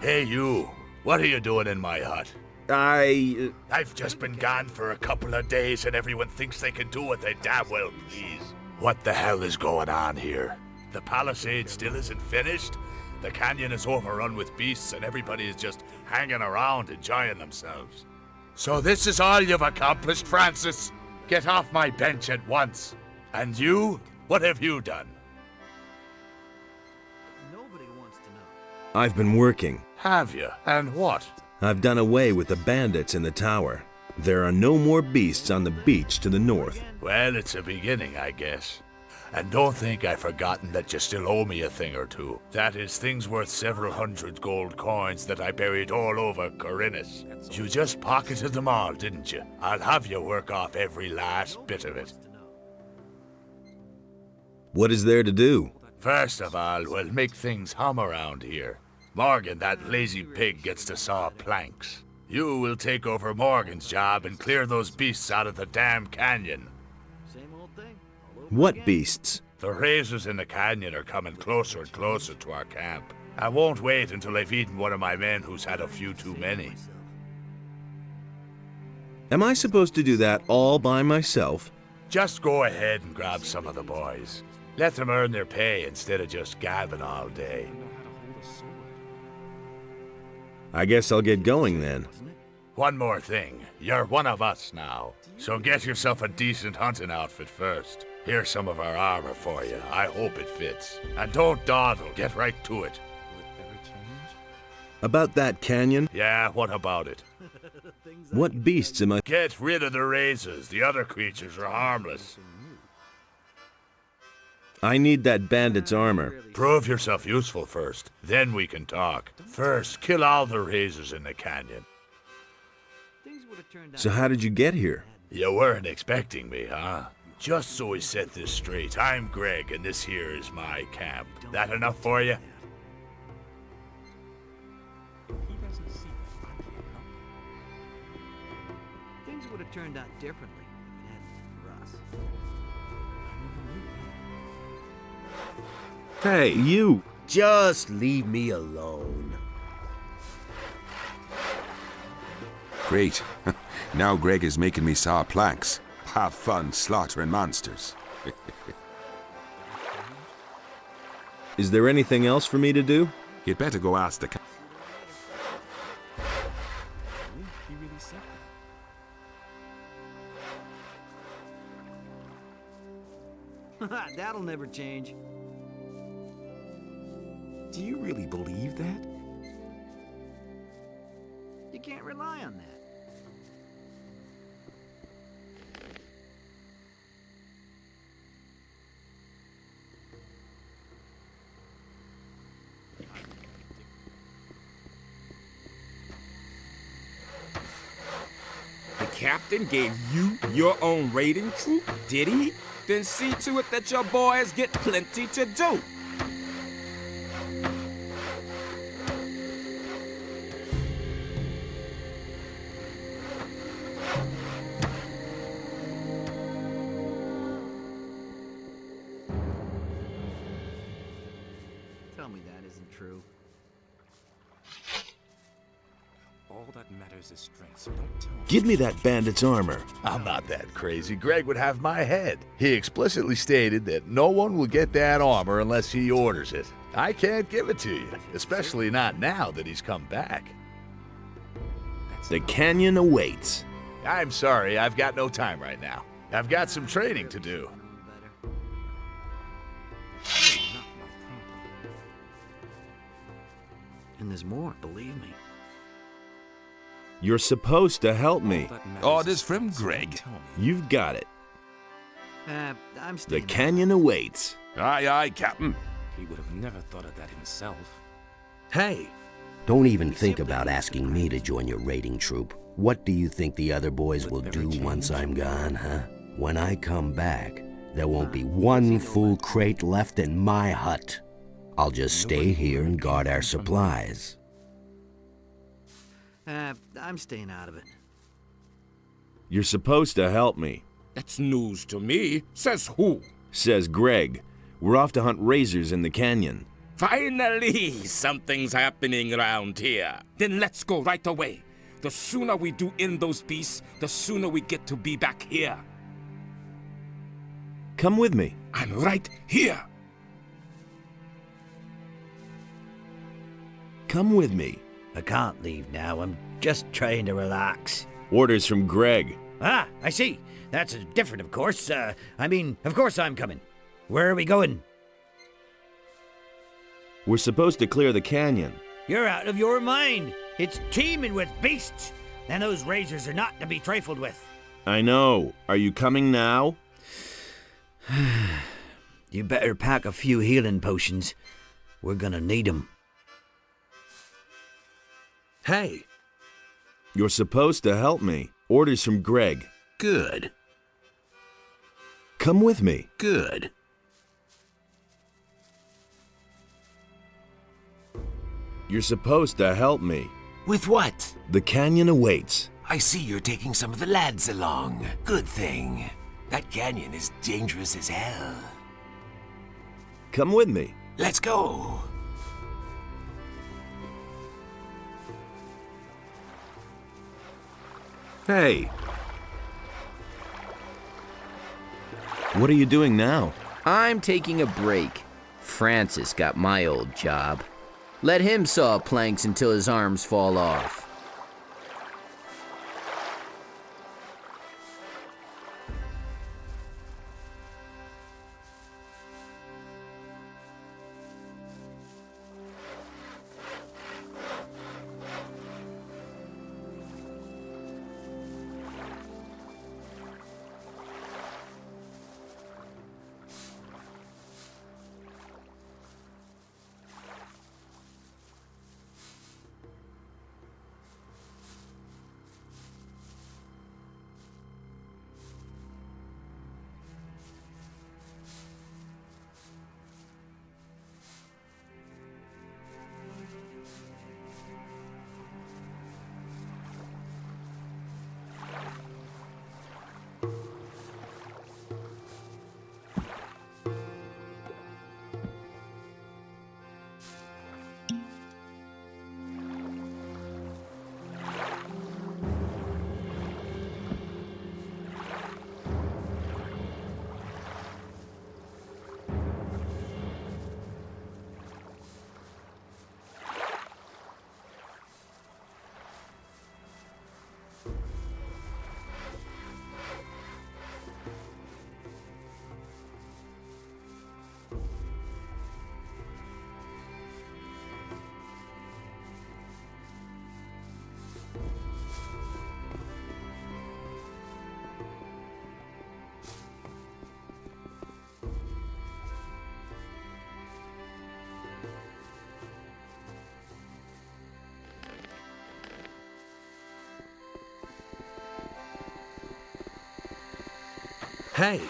Hey, you. What are you doing in my hut? I've just been gone for a couple of days and everyone thinks they can do what they damn well please. What the hell is going on here? The palisade still isn't finished? The canyon is overrun with beasts and everybody is just hanging around enjoying themselves. So this is all you've accomplished, Francis? Get off my bench at once. And you? What have you done? Nobody wants to know. I've been working. Have you? And what? I've done away with the bandits in the tower. There are no more beasts on the beach to the north. Well, it's a beginning, I guess. And don't think I've forgotten that you still owe me a thing or two. That is, things worth several hundred gold coins that I buried all over Corinus. You just pocketed them all, didn't you? I'll have you work off every last bit of it. What is there to do? First of all, we'll make things hum around here. Morgan, that lazy pig, gets to saw planks. You will take over Morgan's job and clear those beasts out of the damn canyon. Same old thing. What beasts? The razors in the canyon are coming closer and closer to our camp. I won't wait until I've eaten one of my men who's had a few too many. Am I supposed to do that all by myself? Just go ahead and grab some of the boys. Let them earn their pay instead of just gabbing all day. I guess I'll get going then. One more thing. You're one of us now. So get yourself a decent hunting outfit first. Here's some of our armor for you. I hope it fits. And don't dawdle. Get right to it. About that canyon? Yeah, what about it? What beasts am I... Get rid of the razors. The other creatures are harmless. I need that bandit's armor. Prove yourself useful first. Then we can talk. First, kill all the razors in the canyon. So how did you get here? You weren't expecting me, huh? Just so we set this straight, I'm Greg, and this here is my camp. That enough for you? Things would have turned out differently if it hadn't been for us. Hey, you! Just leave me alone. Great. Now Greg is making me saw planks. Have fun slaughtering monsters. Is there anything else for me to do? You'd better go ask the... That'll never change. Do you really believe that? You can't rely on that. The captain gave you your own raiding troop, did he? Then see to it that your boys get plenty to do. Tell me that isn't true. All that matters is strength, so don't tell me. Give me that bandit's armor. I'm not that crazy. Greg would have my head. He explicitly stated that no one will get that armor unless he orders it. I can't give it to you, especially not now that he's come back. The canyon awaits. I'm sorry, I've got no time right now. I've got some training to do. And there's more, believe me. You're supposed to help me. Orders from Greg. You've got it. I'm The staying. canyon awaits. Aye, aye, Captain. He would have never thought of that himself. Hey, Don't even think about asking me to join your raiding troop. What do you think the other boys will do once I'm gone, huh? When I come back, there won't be one full crate left in my hut. I'll just stay here and guard our supplies. I'm staying out of it. You're supposed to help me, That's news to me. Says who? says Greg. We're off to hunt razors in the canyon. Finally, something's happening around here. Then let's go right away. The sooner we do end those beasts, the sooner we get to be back here. Come with me. I'm right here. Come with me. I can't leave now. I'm just trying to relax. Orders from Greg. Ah, I see. That's different, of course. Of course I'm coming. Where are we going? We're supposed to clear the canyon. You're out of your mind. It's teeming with beasts. And those razors are not to be trifled with. I know. Are you coming now? You better pack a few healing potions. We're gonna need 'em. hey, You're supposed to help me. Orders from Greg. Good, Come with me. good. You're supposed to help me. With what? The canyon awaits. I see you're taking some of the lads along. Good thing. That canyon is dangerous as hell. Come with me. Let's go. Hey. What are you doing now? I'm taking a break. Francis got my old job. Let him saw planks until his arms fall off. hey.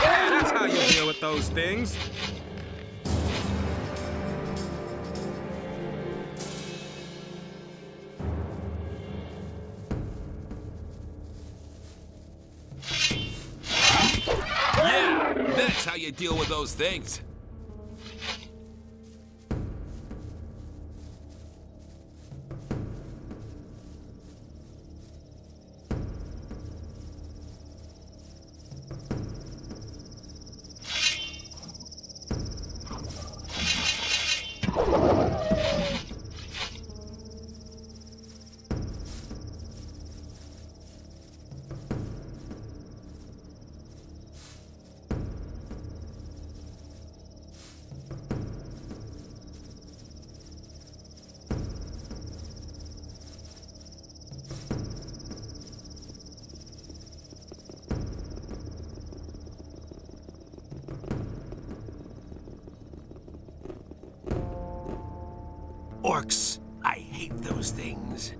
Yeah, that's how you deal with those things. Yeah, that's how you deal with those things. Orcs, I hate those things.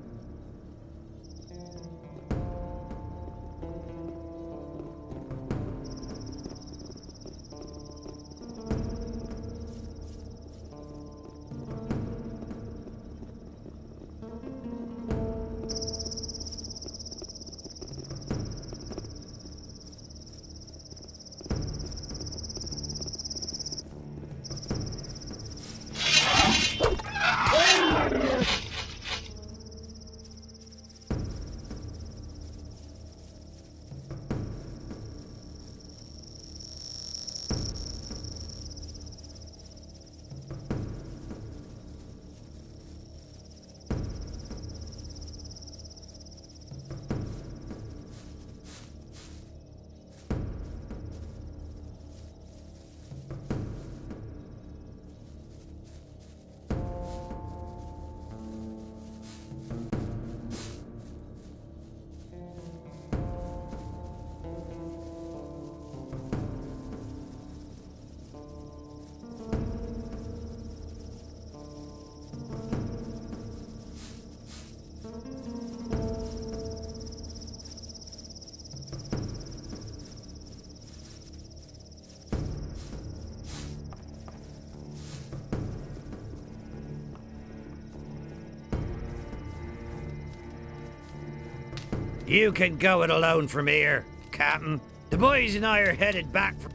You can go it alone from here, Captain. The boys and I are headed back for...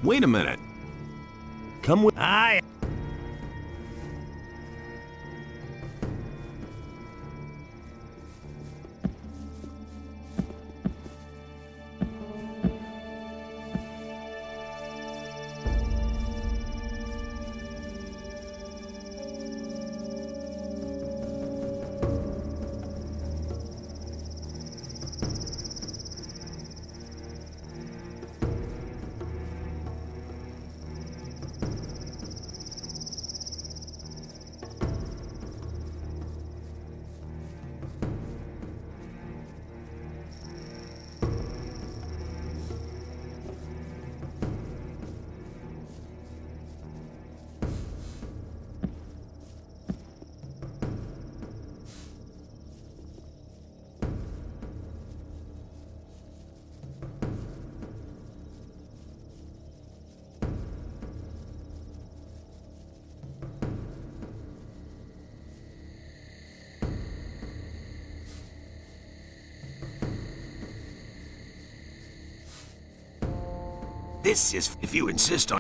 Wait a minute. Come with... Aye. This is if you insist on...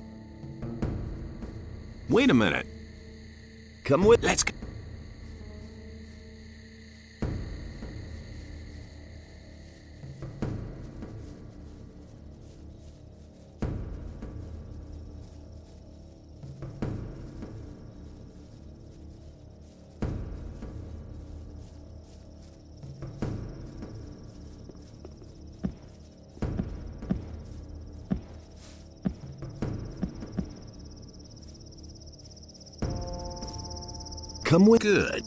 Wait a minute. Come with... Let's go. Come with... Good.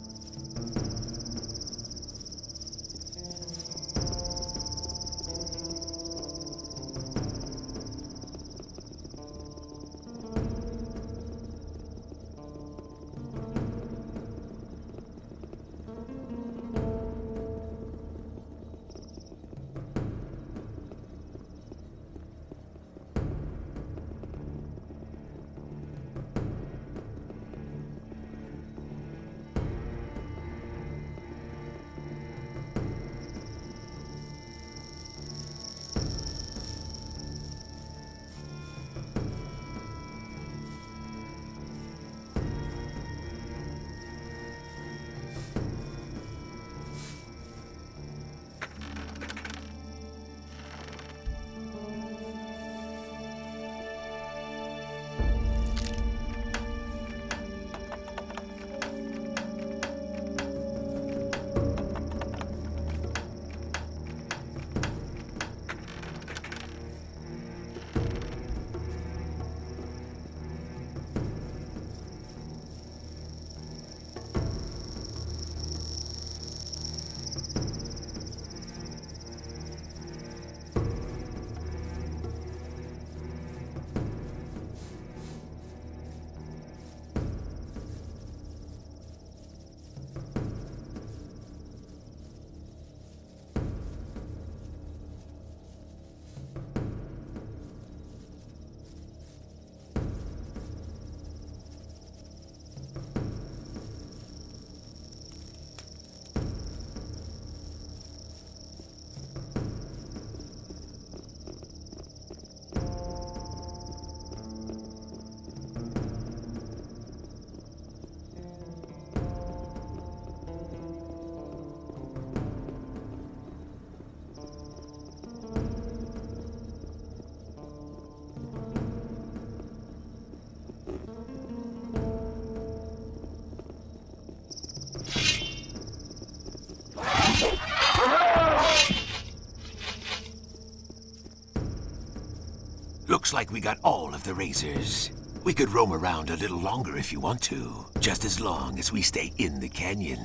Looks like we got all of the razors. We could roam around a little longer if you want to, just as long as we stay in the canyon.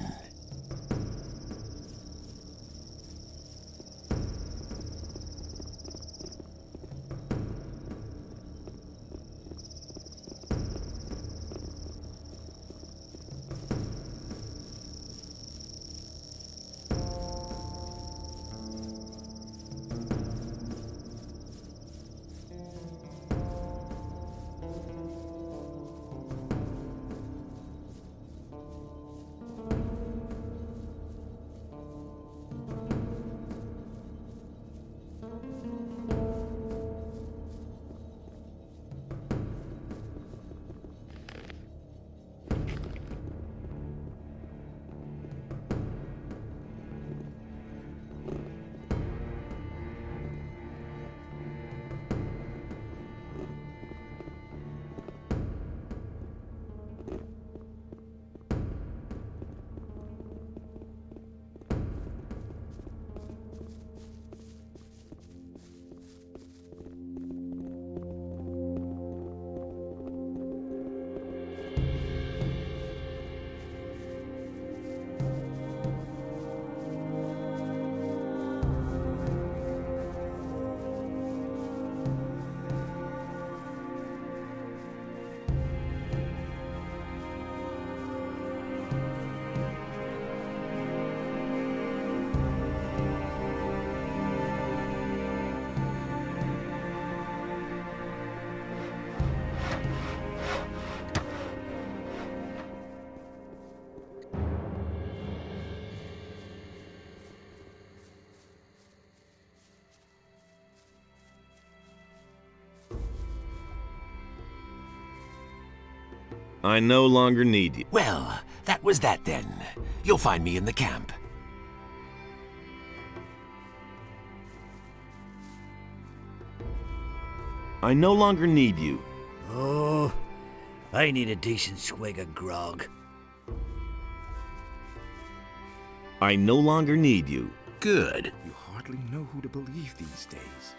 I no longer need you. Well, that was that then. You'll find me in the camp. I no longer need you. Oh, I need a decent swig of grog. I no longer need you. Good. You hardly know who to believe these days.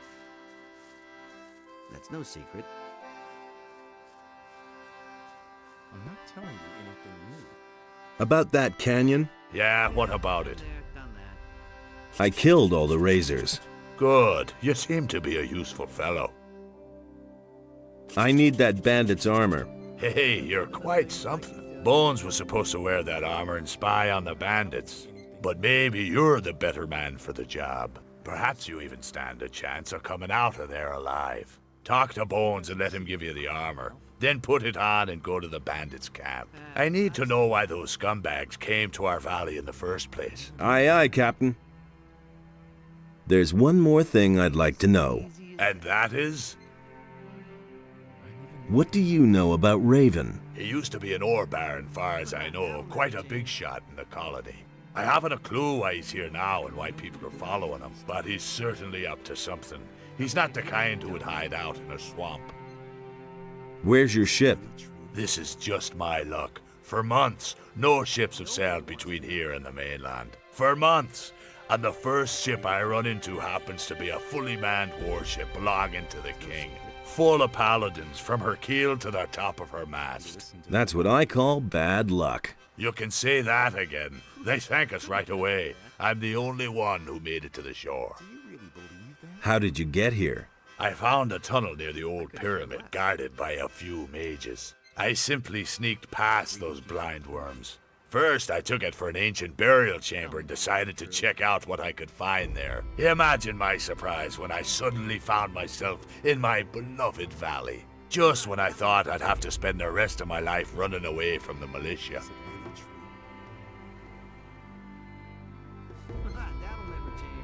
That's no secret. I'm not telling you anything new. About that canyon, Yeah, what about it? There, done that. I killed all the razors. Good. You seem to be a useful fellow. I need that bandit's armor. Hey, you're quite something. Bones was supposed to wear that armor and spy on the bandits. But maybe you're the better man for the job. Perhaps you even stand a chance of coming out of there alive. Talk to Bones and let him give you the armor. Then put it on and go to the bandits' camp. I need to know why those scumbags came to our valley in the first place. Aye, aye, Captain. There's one more thing I'd like to know. And that is? What do you know about Raven? He used to be an ore baron, far as I know. Quite a big shot in the colony. I haven't a clue why he's here now and why people are following him, but he's certainly up to something. He's not the kind who would hide out in a swamp. Where's your ship? This is just my luck. For months, no ships have sailed between here and the mainland. For months! And the first ship I run into happens to be a fully manned warship belonging to the king. Full of paladins from her keel to the top of her mast. That's what I call bad luck. You can say that again. They sank us right away. I'm the only one who made it to the shore. How did you get here? I found a tunnel near the old pyramid, guarded by a few mages. I simply sneaked past those blind worms. First, I took it for an ancient burial chamber and decided to check out what I could find there. Imagine my surprise when I suddenly found myself in my beloved valley. Just when I thought I'd have to spend the rest of my life running away from the militia. That'll never change.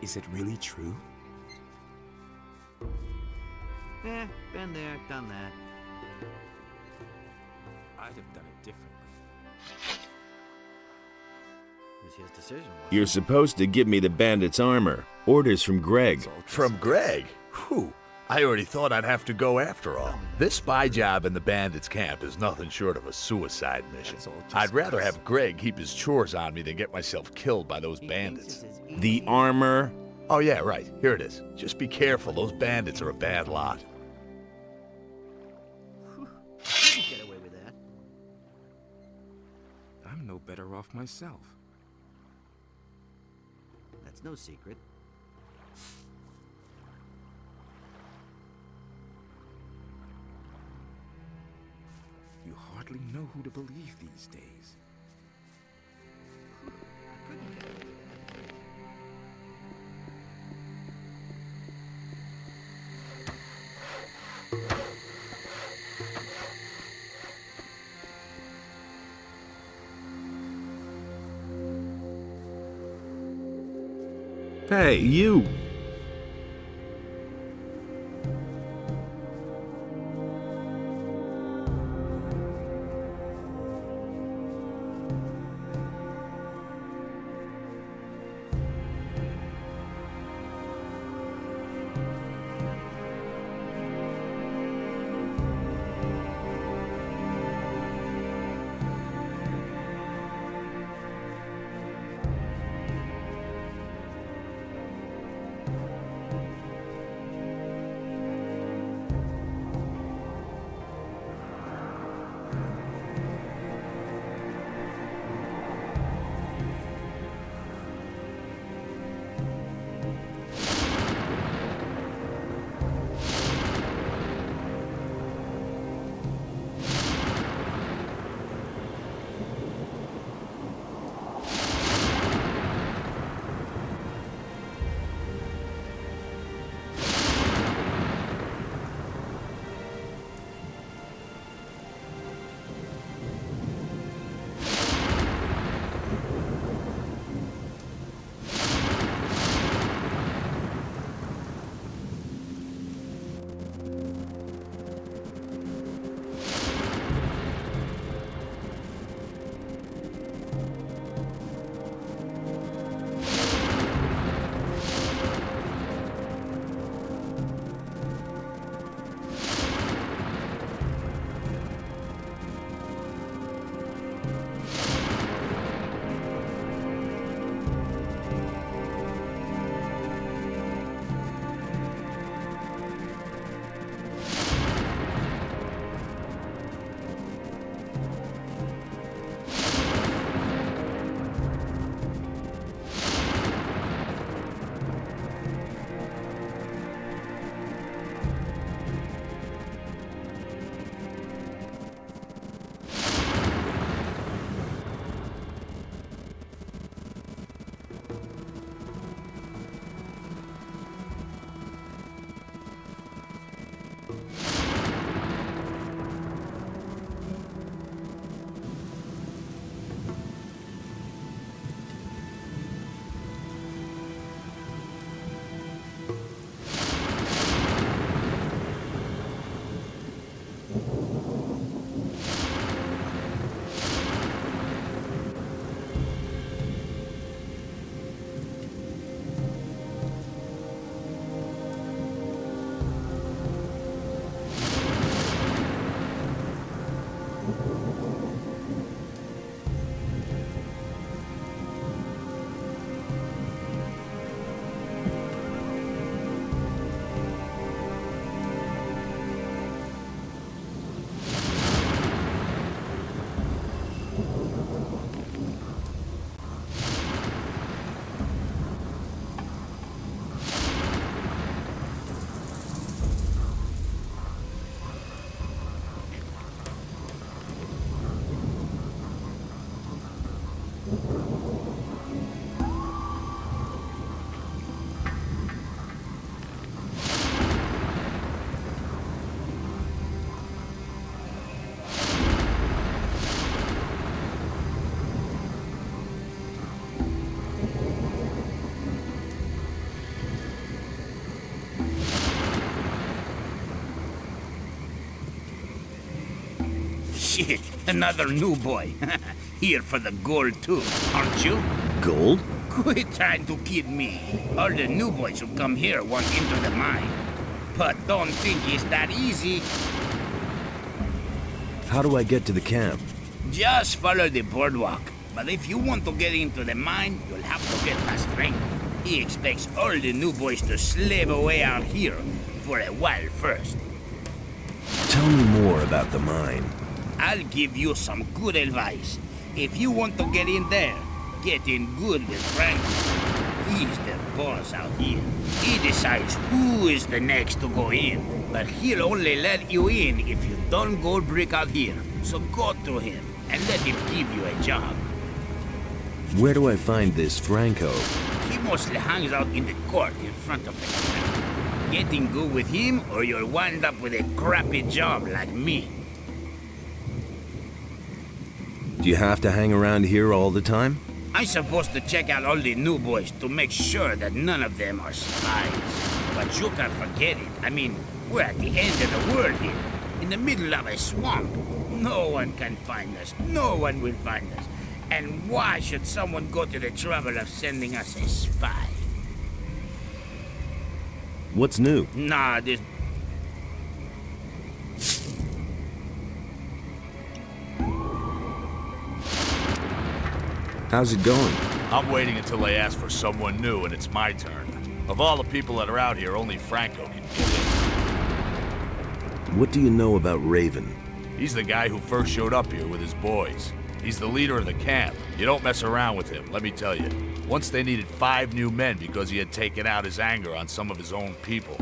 Is it really true? Eh, been there, done that. I'd have done it differently. It was his decision. wasn't You're supposed to give me the bandit's armor. Orders from Greg. From Greg? Whew. I already thought I'd have to go after all. This spy job in the bandits' camp is nothing short of a suicide mission. I'd rather have Greg keep his chores on me than get myself killed by those bandits. The armor? Oh yeah, right. Here it is. Just be careful. Those bandits are a bad lot. Couldn't get away with that. I'm no better off myself. That's no secret. You hardly know who to believe these days. Couldn't get away with that. Hey, you! Shit, another new boy. Here for the gold too, aren't you? Gold? Quit trying to kid me. All the new boys who come here want into the mine. But don't think it's that easy. How do I get to the camp? Just follow the boardwalk. But if you want to get into the mine, you'll have to get past Frank. He expects all the new boys to slave away out here for a while first. Tell me more about the mine. I'll give you some good advice. If you want to get in there, get in good with Frank. He's the boss out here. He decides who is the next to go in, but he'll only let you in if you don't go brick out here. So go to him and let him give you a job. Where do I find this Franco? He mostly hangs out in the court in front of the camp. Get in good with him or you'll wind up with a crappy job like me. Do you have to hang around here all the time? I'm supposed to check out all the new boys to make sure that none of them are spies. But you can forget it. I mean, we're at the end of the world here, in the middle of a swamp. No one can find us. No one will find us. And why should someone go to the trouble of sending us a spy? What's new? Nah, this... How's it going? I'm waiting until they ask for someone new and it's my turn. Of all the people that are out here, only Franco can get in. What do you know about Raven? He's the guy who first showed up here with his boys. He's the leader of the camp. You don't mess around with him, let me tell you. Once they needed 5 new men because he had taken out his anger on some of his own people.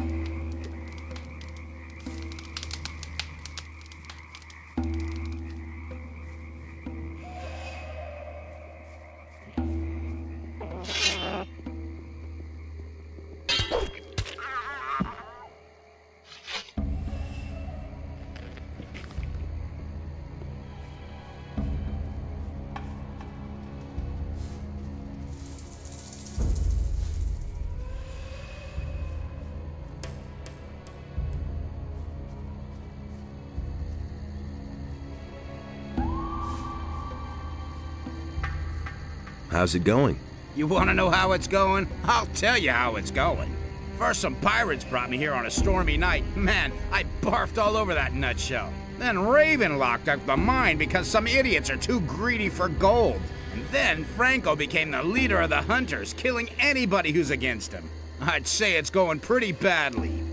How's it going? You want to know how it's going? I'll tell you how it's going. First, some pirates brought me here on a stormy night. Man, I barfed all over that nutshell. Then Raven locked up the mine because some idiots are too greedy for gold. And then Franco became the leader of the hunters, killing anybody who's against him. I'd say it's going pretty badly.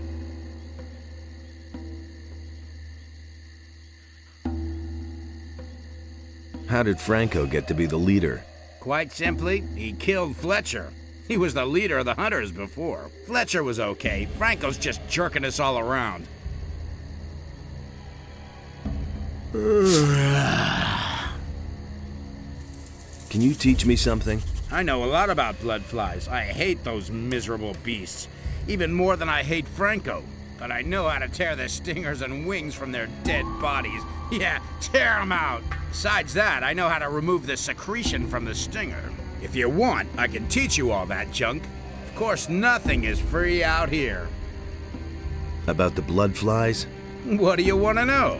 How did Franco get to be the leader? Quite simply, he killed Fletcher. He was the leader of the hunters before. Fletcher was okay. Franco's just jerking us all around. Can you teach me something? I know a lot about blood flies. I hate those miserable beasts. Even more than I hate Franco. But I know how to tear the stingers and wings from their dead bodies. Yeah, tear them out! Besides that, I know how to remove the secretion from the stinger. If you want, I can teach you all that junk. Of course, nothing is free out here. About the blood flies? What do you want to know?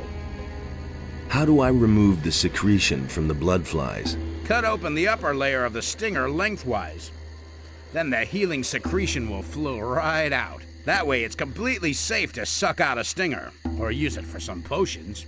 How do I remove the secretion from the blood flies? Cut open the upper layer of the stinger lengthwise. Then the healing secretion will flow right out. That way it's completely safe to suck out a stinger, or use it for some potions.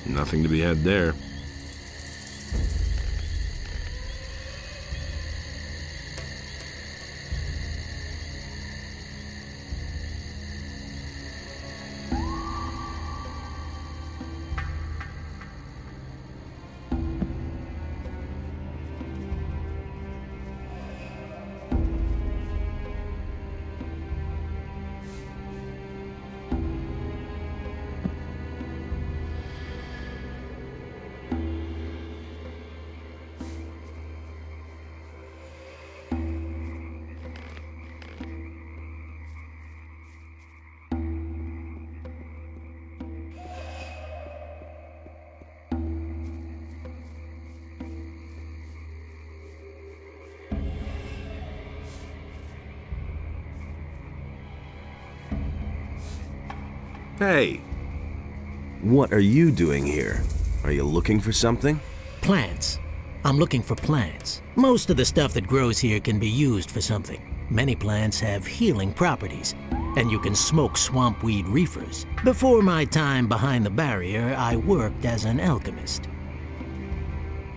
Nothing to be had there. Hey! What are you doing here? Are you looking for something? Plants. I'm looking for plants. Most of the stuff that grows here can be used for something. Many plants have healing properties, and you can smoke swampweed reefers. Before my time behind the barrier, I worked as an alchemist.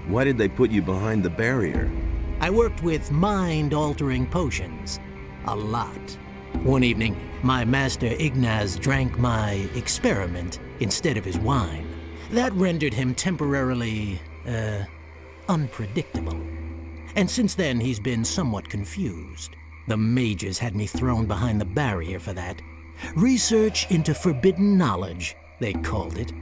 Why did they put you behind the barrier? I worked with mind-altering potions. A lot. One evening, my master Ignaz drank my experiment instead of his wine. That rendered him temporarily, unpredictable. And since then, he's been somewhat confused. The mages had me thrown behind the barrier for that. Research into forbidden knowledge, they called it.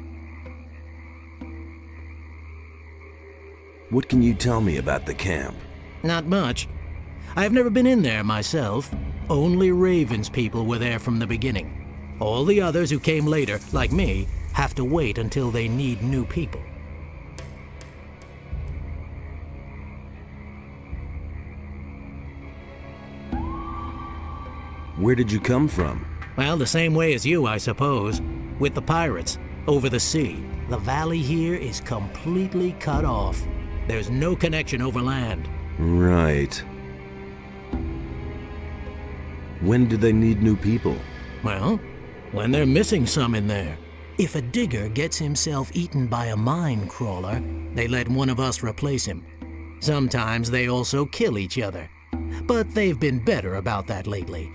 What can you tell me about the camp? Not much. I've never been in there myself. Only Raven's people were there from the beginning. All the others who came later, like me, have to wait until they need new people. Where did you come from? Well, the same way as you, I suppose. With the pirates, over the sea. The valley here is completely cut off. There's no connection over land. Right. When do they need new people? Well, when they're missing some in there. If a digger gets himself eaten by a mine crawler, they let one of us replace him. Sometimes they also kill each other. But they've been better about that lately.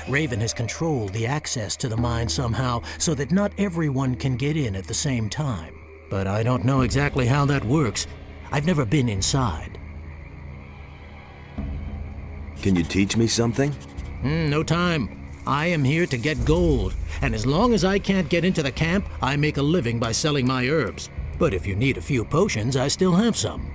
Raven has controlled the access to the mine somehow so that not everyone can get in at the same time. But I don't know exactly how that works. I've never been inside. Can you teach me something? No time. I am here to get gold, and as long as I can't get into the camp, I make a living by selling my herbs. But if you need a few potions, I still have some.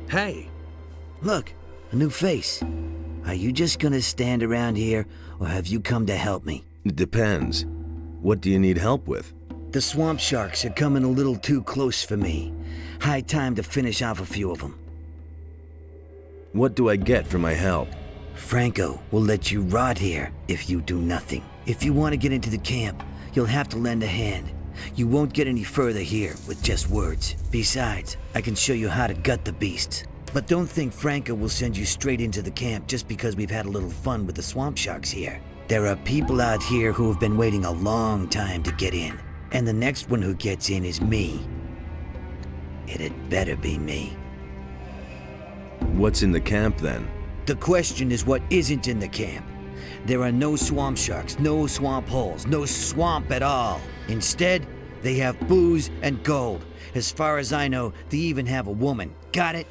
Hey! Look, a new face. Are you just gonna stand around here, or have you come to help me? It depends. What do you need help with? The swamp sharks are coming a little too close for me. High time to finish off a few of them. What do I get for my help? Franco will let you rot here if you do nothing. If you want to get into the camp, you'll have to lend a hand. You won't get any further here with just words. Besides, I can show you how to gut the beasts. But don't think Franco will send you straight into the camp just because we've had a little fun with the swamp sharks here. There are people out here who have been waiting a long time to get in. And the next one who gets in is me. It had better be me. What's in the camp then? The question is what isn't in the camp. There are no swamp sharks, no swamp holes, no swamp at all. Instead, they have booze and gold. As far as I know, they even have a woman. Got it?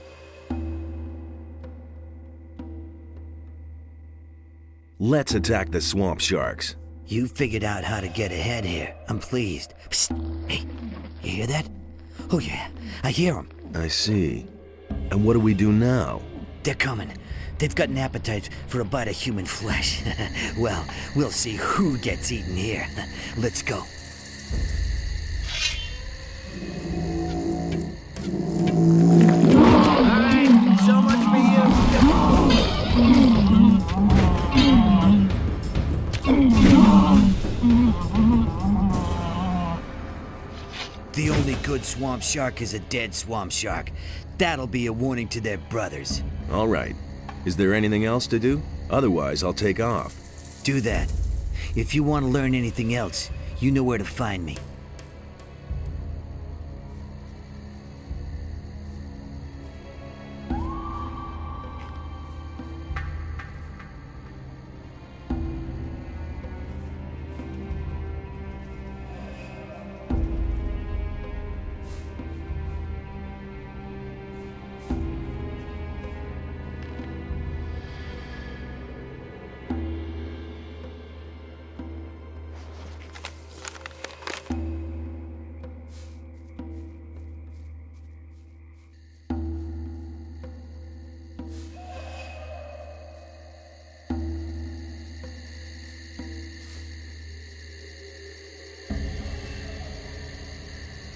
Let's attack the swamp sharks. You figured out how to get ahead here. I'm pleased. Psst. Hey, you hear that? Oh yeah, I hear them. I see. And what do we do now? They're coming. They've got an appetite for a bite of human flesh. Well, we'll see who gets eaten here. Let's go. Alright, so much for you. The only good swamp shark is a dead swamp shark. That'll be a warning to their brothers. All right. Is there anything else to do? Otherwise, I'll take off. Do that. If you want to learn anything else, you know where to find me.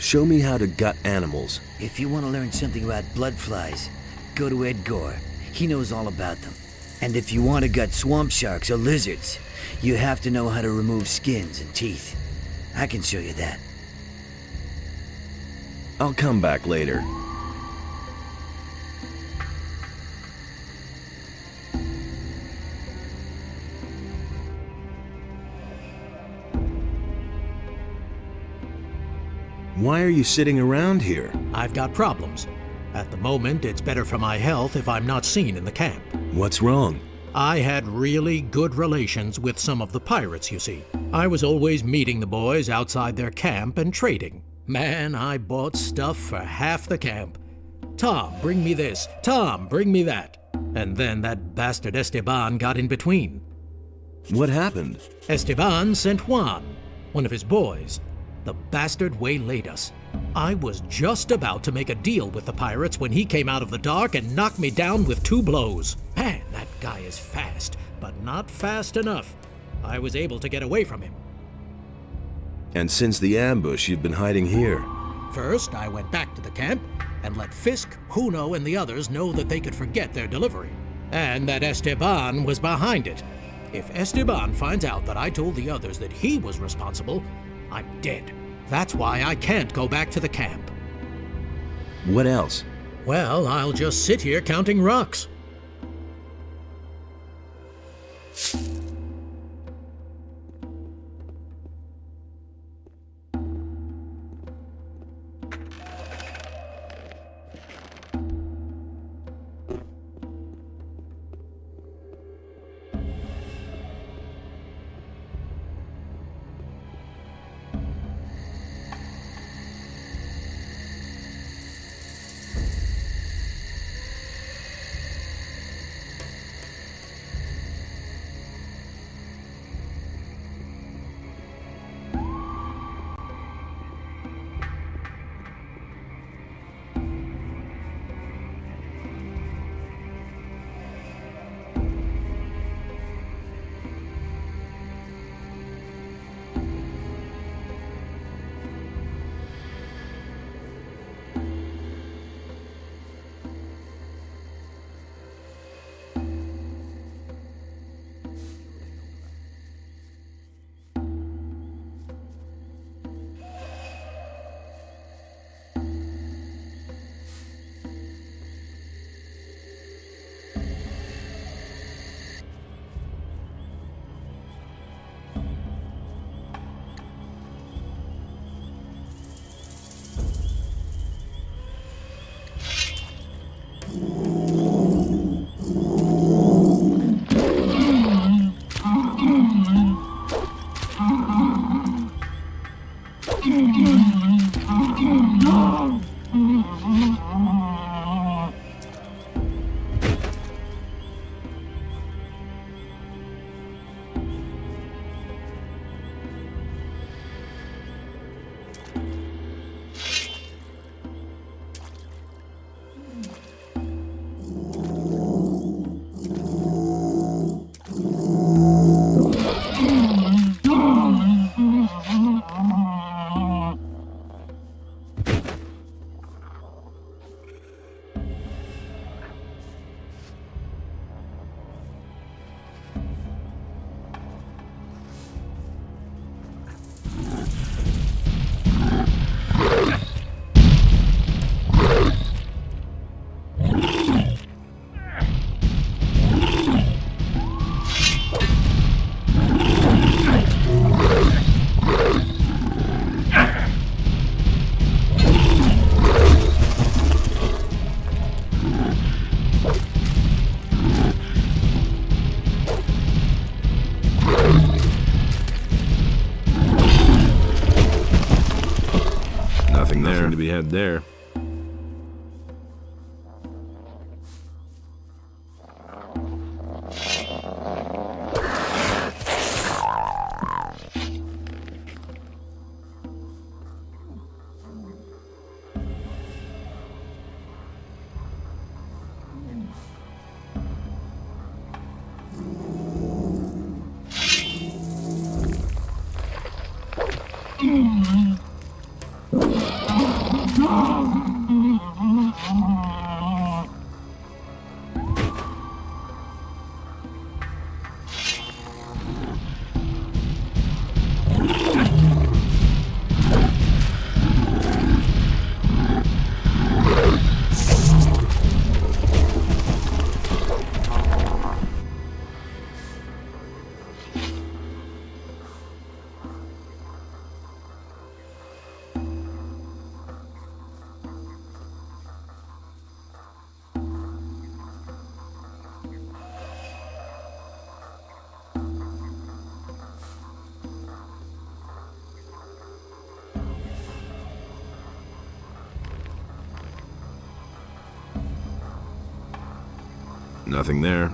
Show me how to gut animals. If you want to learn something about blood flies, go to Edgar. He knows all about them. And if you want to gut swamp sharks or lizards, you have to know how to remove skins and teeth. I can show you that. I'll come back later. Why are you sitting around here? I've got problems. At the moment, it's better for my health if I'm not seen in the camp. What's wrong? I had really good relations with some of the pirates, you see. I was always meeting the boys outside their camp and trading. Man, I bought stuff for half the camp. Tom, bring me this. Tom, bring me that. And then that bastard Esteban got in between. What happened? Esteban sent Juan, one of his boys. The bastard waylaid us. I was just about to make a deal with the pirates when he came out of the dark and knocked me down with 2 blows. Man, that guy is fast, but not fast enough. I was able to get away from him. And since the ambush, you've been hiding here. First, I went back to the camp and let Fisk, Juno, and the others know that they could forget their delivery, and that Esteban was behind it. If Esteban finds out that I told the others that he was responsible, I'm dead. That's why I can't go back to the camp. What else? Well, I'll just sit here counting rocks. there. Nothing to be had there. Nothing there.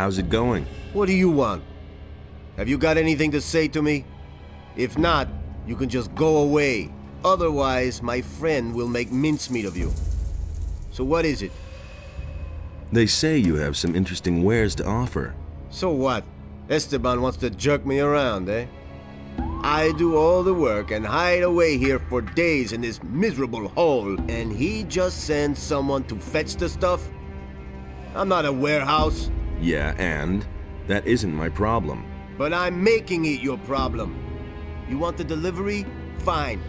How's it going? What do you want? Have you got anything to say to me? If not, you can just go away. Otherwise, my friend will make mincemeat of you. So what is it? They say you have some interesting wares to offer. So what? Esteban wants to jerk me around, eh? I do all the work and hide away here for days in this miserable hole, and he just sends someone to fetch the stuff? I'm not a warehouse. Yeah, and that isn't my problem. But I'm making it your problem. You want the delivery? Fine.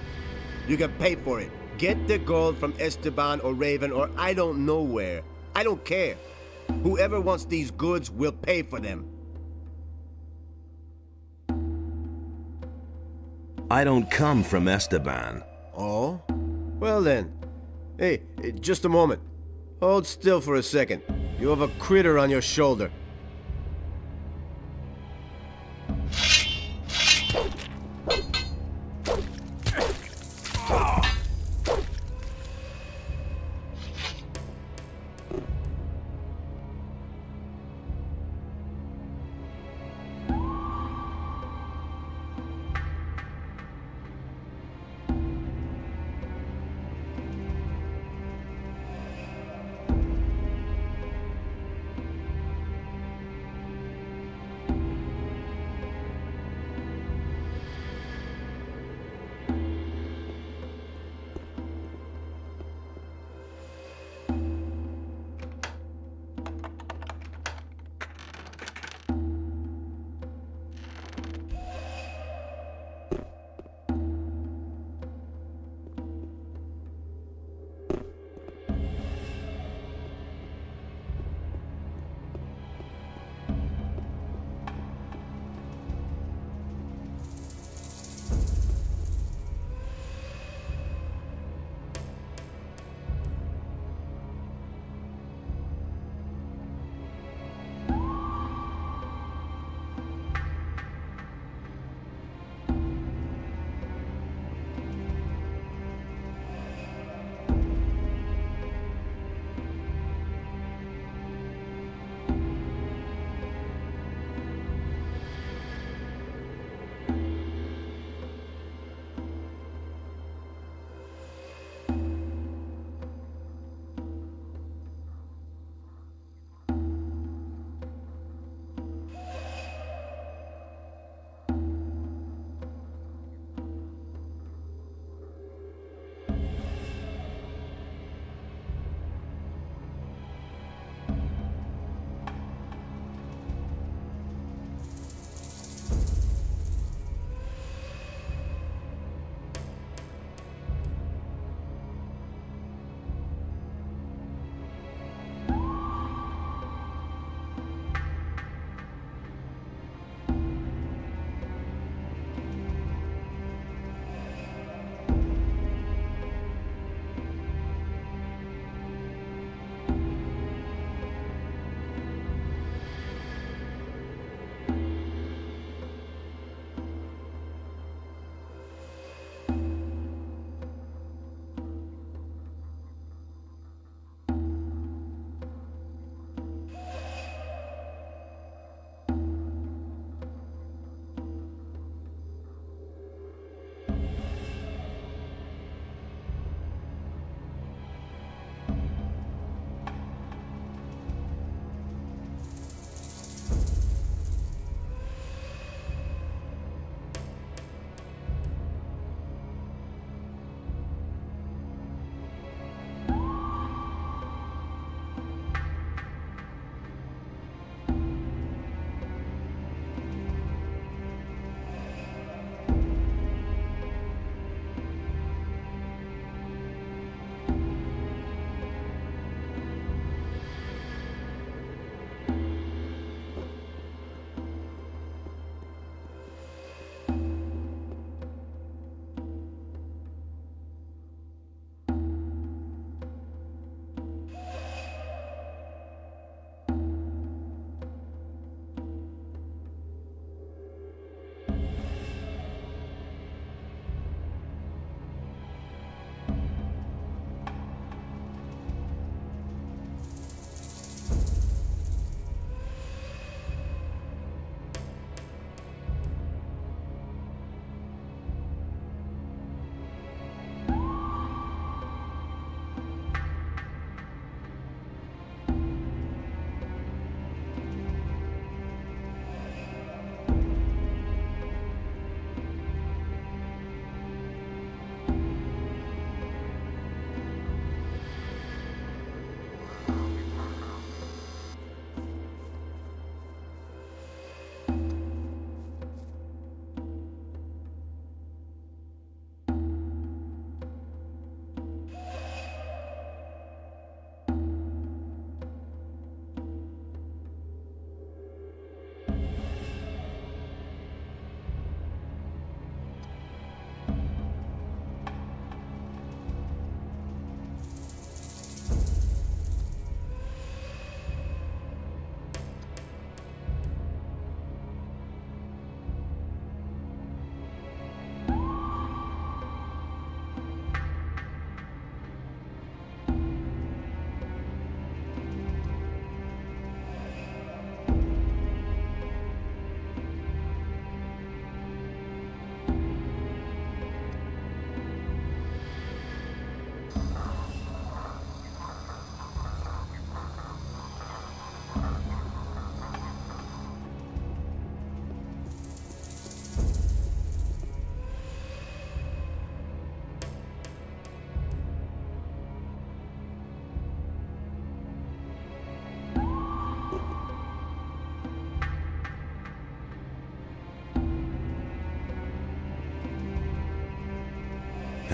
You can pay for it. Get the gold from Esteban or Raven or I don't know where. I don't care. Whoever wants these goods will pay for them. I don't come from Esteban. Oh? Well then. Hey, just a moment. Hold still for a second. You have a critter on your shoulder.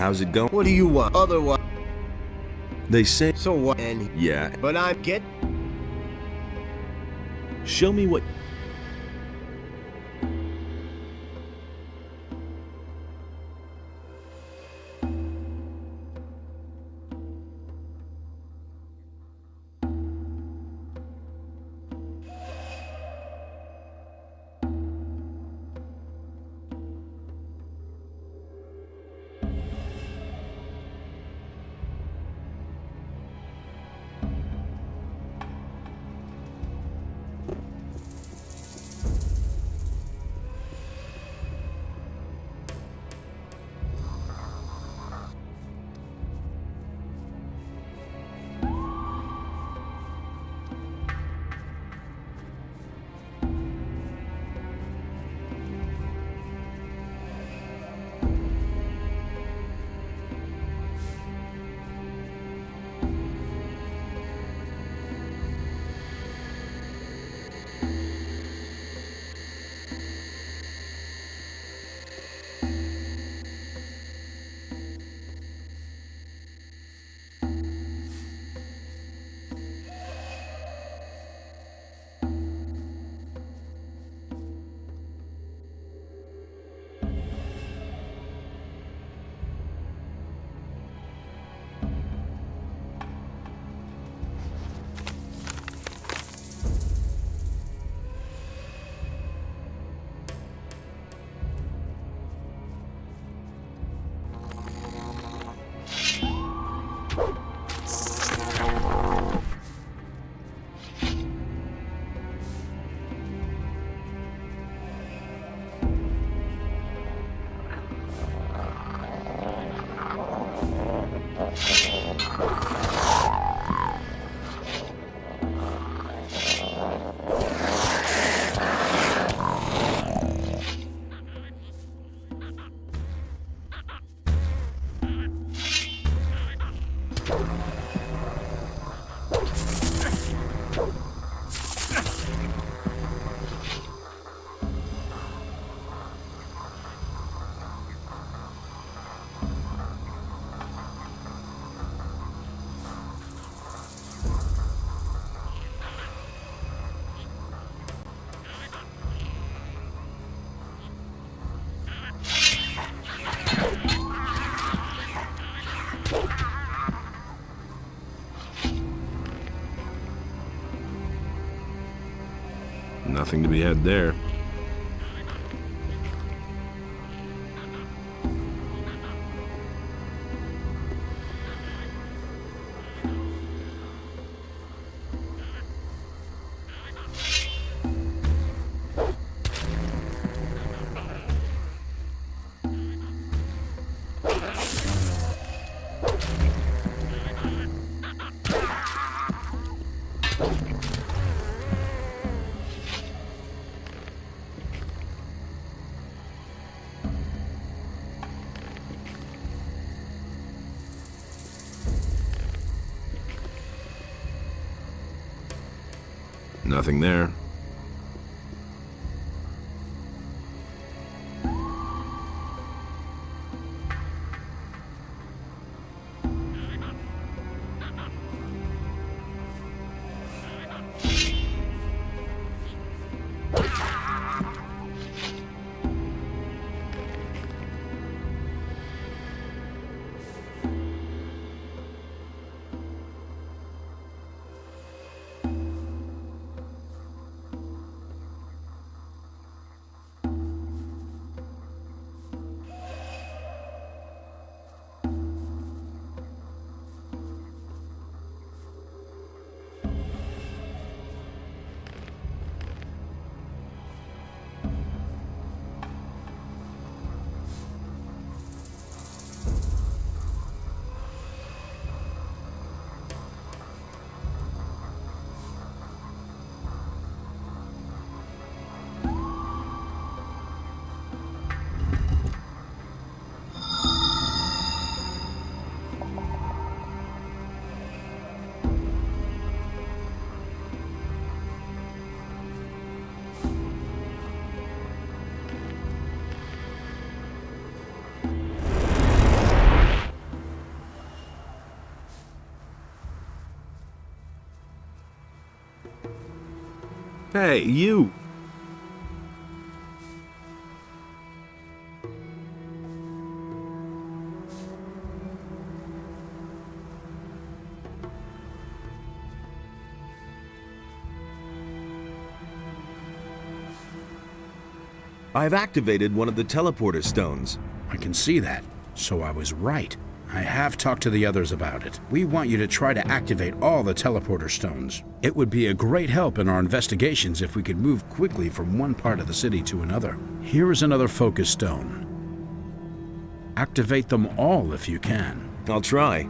How's it going? What do you want? Otherwise, They say... so what? And Yeah. but I get. Show me what... Nothing to be had there. Nothing there. Hey, you! I've activated one of the teleporter stones. I can see that, so I was right. I have talked to the others about it. We want you to try to activate all the teleporter stones. It would be a great help in our investigations if we could move quickly from one part of the city to another. Here is another focus stone. Activate them all if you can. I'll try.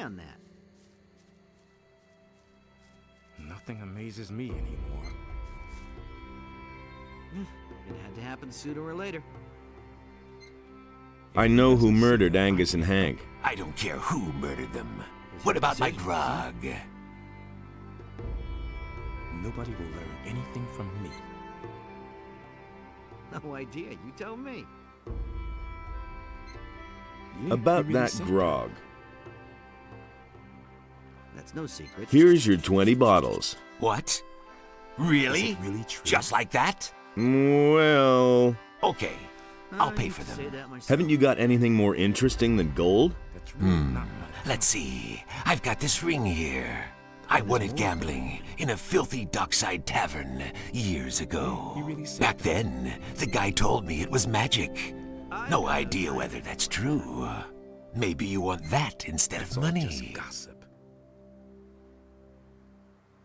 on that. Nothing amazes me anymore. It had to happen sooner or later. I know who murdered Angus and Hank. I don't care who murdered them. What about my grog? Nobody will learn anything from me. No idea, you tell me. Yeah, About you really that said grog. That's no secret. Here's your 20 bottles. What? Really? Is it really true? Just like that? Well, Okay, I'll I pay used for to say them. that myself. haven't you got anything more interesting than gold? That's really not my Let's see. I've got this ring here. I won it gambling in a filthy dockside tavern years ago. You really said Back then, the guy told me it was magic. No idea whether that's true. Maybe you want that instead of It's all money. just gossip.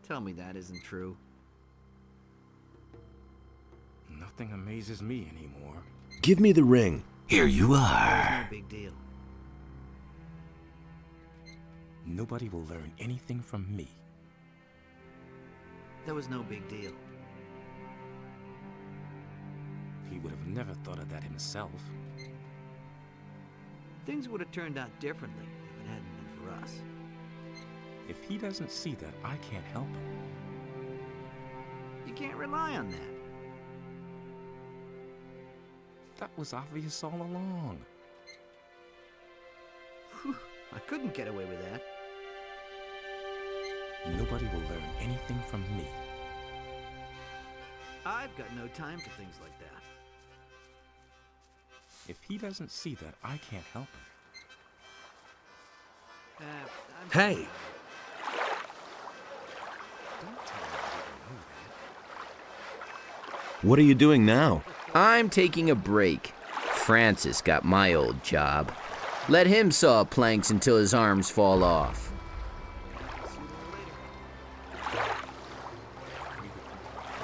Tell me that isn't true. Nothing amazes me anymore. Give me the ring. Here you No are. big deal. Nobody will learn anything from me. That was no big deal. He would have never thought of that himself. Things would have turned out differently if it hadn't been for us. If he doesn't see that, I can't help him. You can't rely on that. That was obvious all along. I couldn't get away with that. Nobody will learn anything from me. I've got no time for things like that. If he doesn't see that, I can't help him. I'm Hey, Don't tell me I didn't know that. what are you doing now? I'm taking a break. Francis got my old job. Let him saw planks until his arms fall off.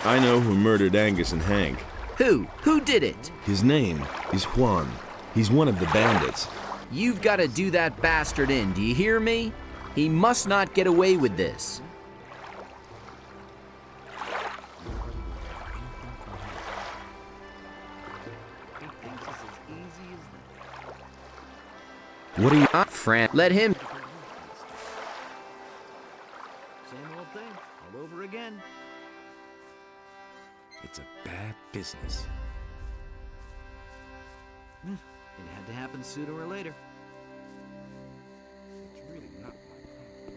I know who murdered Angus and Hank. Who? Who did it? His name is Juan. He's one of the bandits. You've got to do that bastard in, do you hear me? He must not get away with this. He thinks it's as easy as that. What are you... Let him... Same old thing, all over again. It's a bad business. It had to happen sooner or later. It's really not my problem.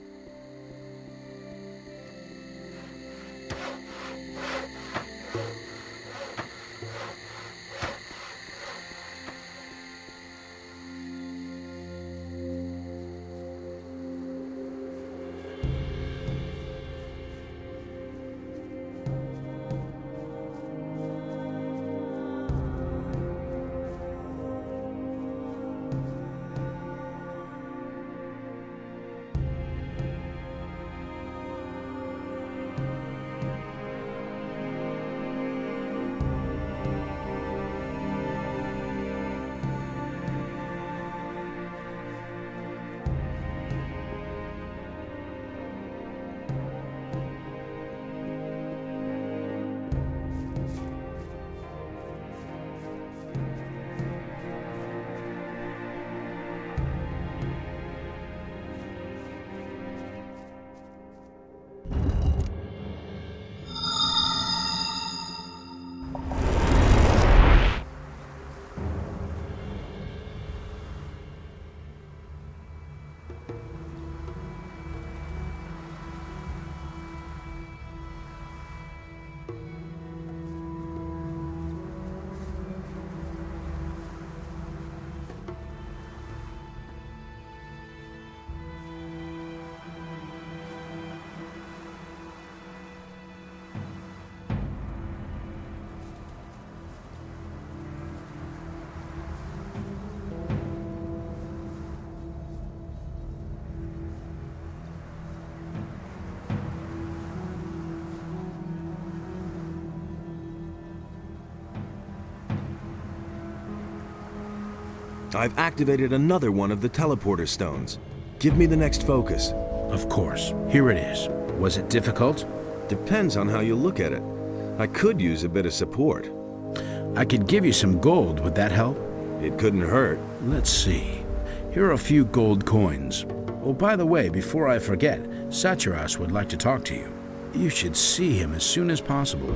I've activated another one of the teleporter stones. Give me the next focus. Of course. Here it is. Was it difficult? Depends on how you look at it. I could use a bit of support. I could give you some gold. Would that help? It couldn't hurt. Let's see. Here are a few gold coins. Oh, by the way, before I forget, Satyras would like to talk to you. You should see him as soon as possible.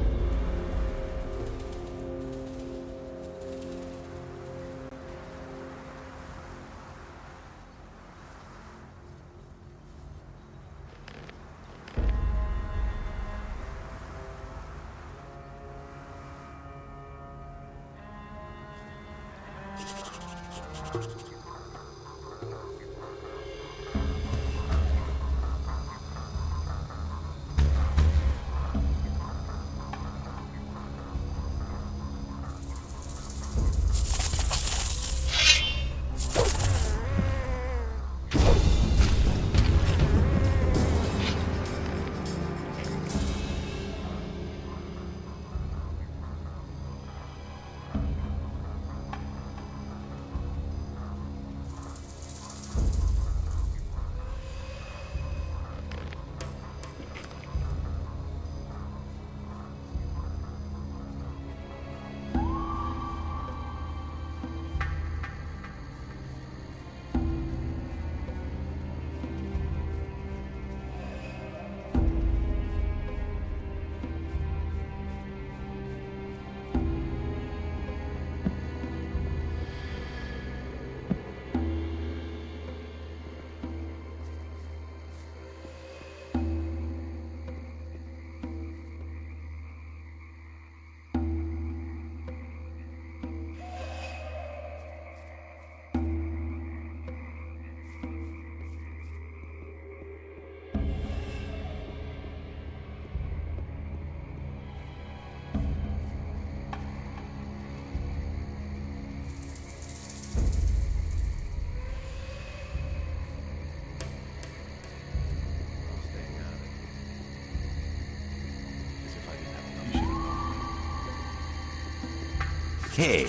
Hey,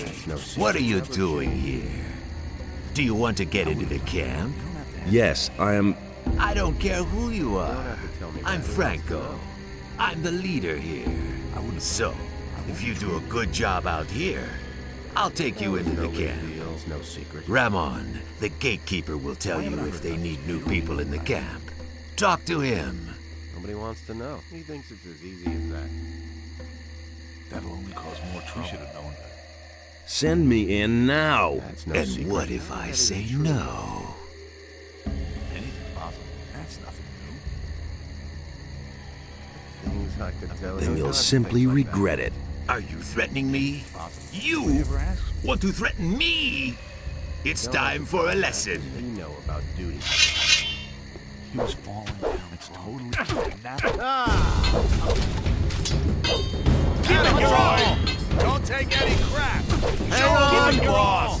what are you doing here? Do you want to get into the camp? Yes, I am... I don't care who you are. I'm Franco. I'm the leader here. So, if you do a good job out here, I'll take you into the camp. Ramon, the gatekeeper, will tell you if they need new people in the camp. Talk to him. Nobody wants to know. He thinks it's as easy as that. That'll only cause more trouble. We should have known that. Send me in now. And what if I say no? Anything's possible. That's nothing new. Things I could tell Then you'll simply regret it. Are you threatening me? You want to threaten me? It's time for a lesson. You know about duty. He was falling down. It's totally kidnapped. Give it your all! Don't take any crap! Hang on, boss!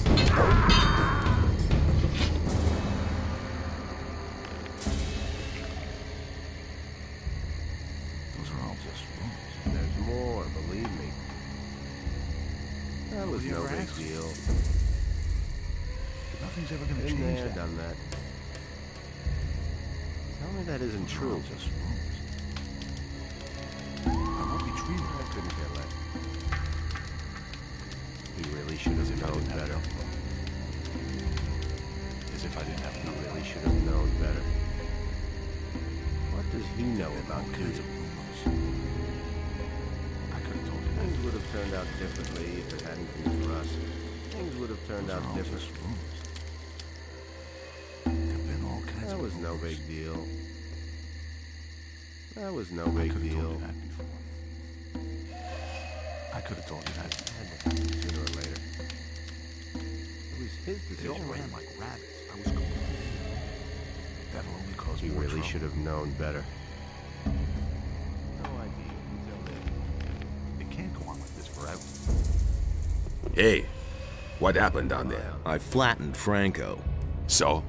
Those are all just rumors. There's more, believe me. That was no big deal. Nothing's ever gonna Been change there, that. done that. Tell me that isn't true. Just rumors. I won't be treated. I couldn't care less. He really should have known better. As if I didn't have enough. He really should have known better. What does he know about all kinds duty? of rumors. I could have told you that. Things would have turned out differently if it hadn't been for us. Things would have turned out different. Just rumors. There've been all kinds That of was no rumors. big deal. That was no I big could have told deal. you that before. I could have told you that. Sooner or later. It was his They all decision. ran like rabbits. I was cool. That'll only cause He more really trouble. should have known better. No idea. It can't go on like this forever. Hey, what happened down there? I flattened Franco. So?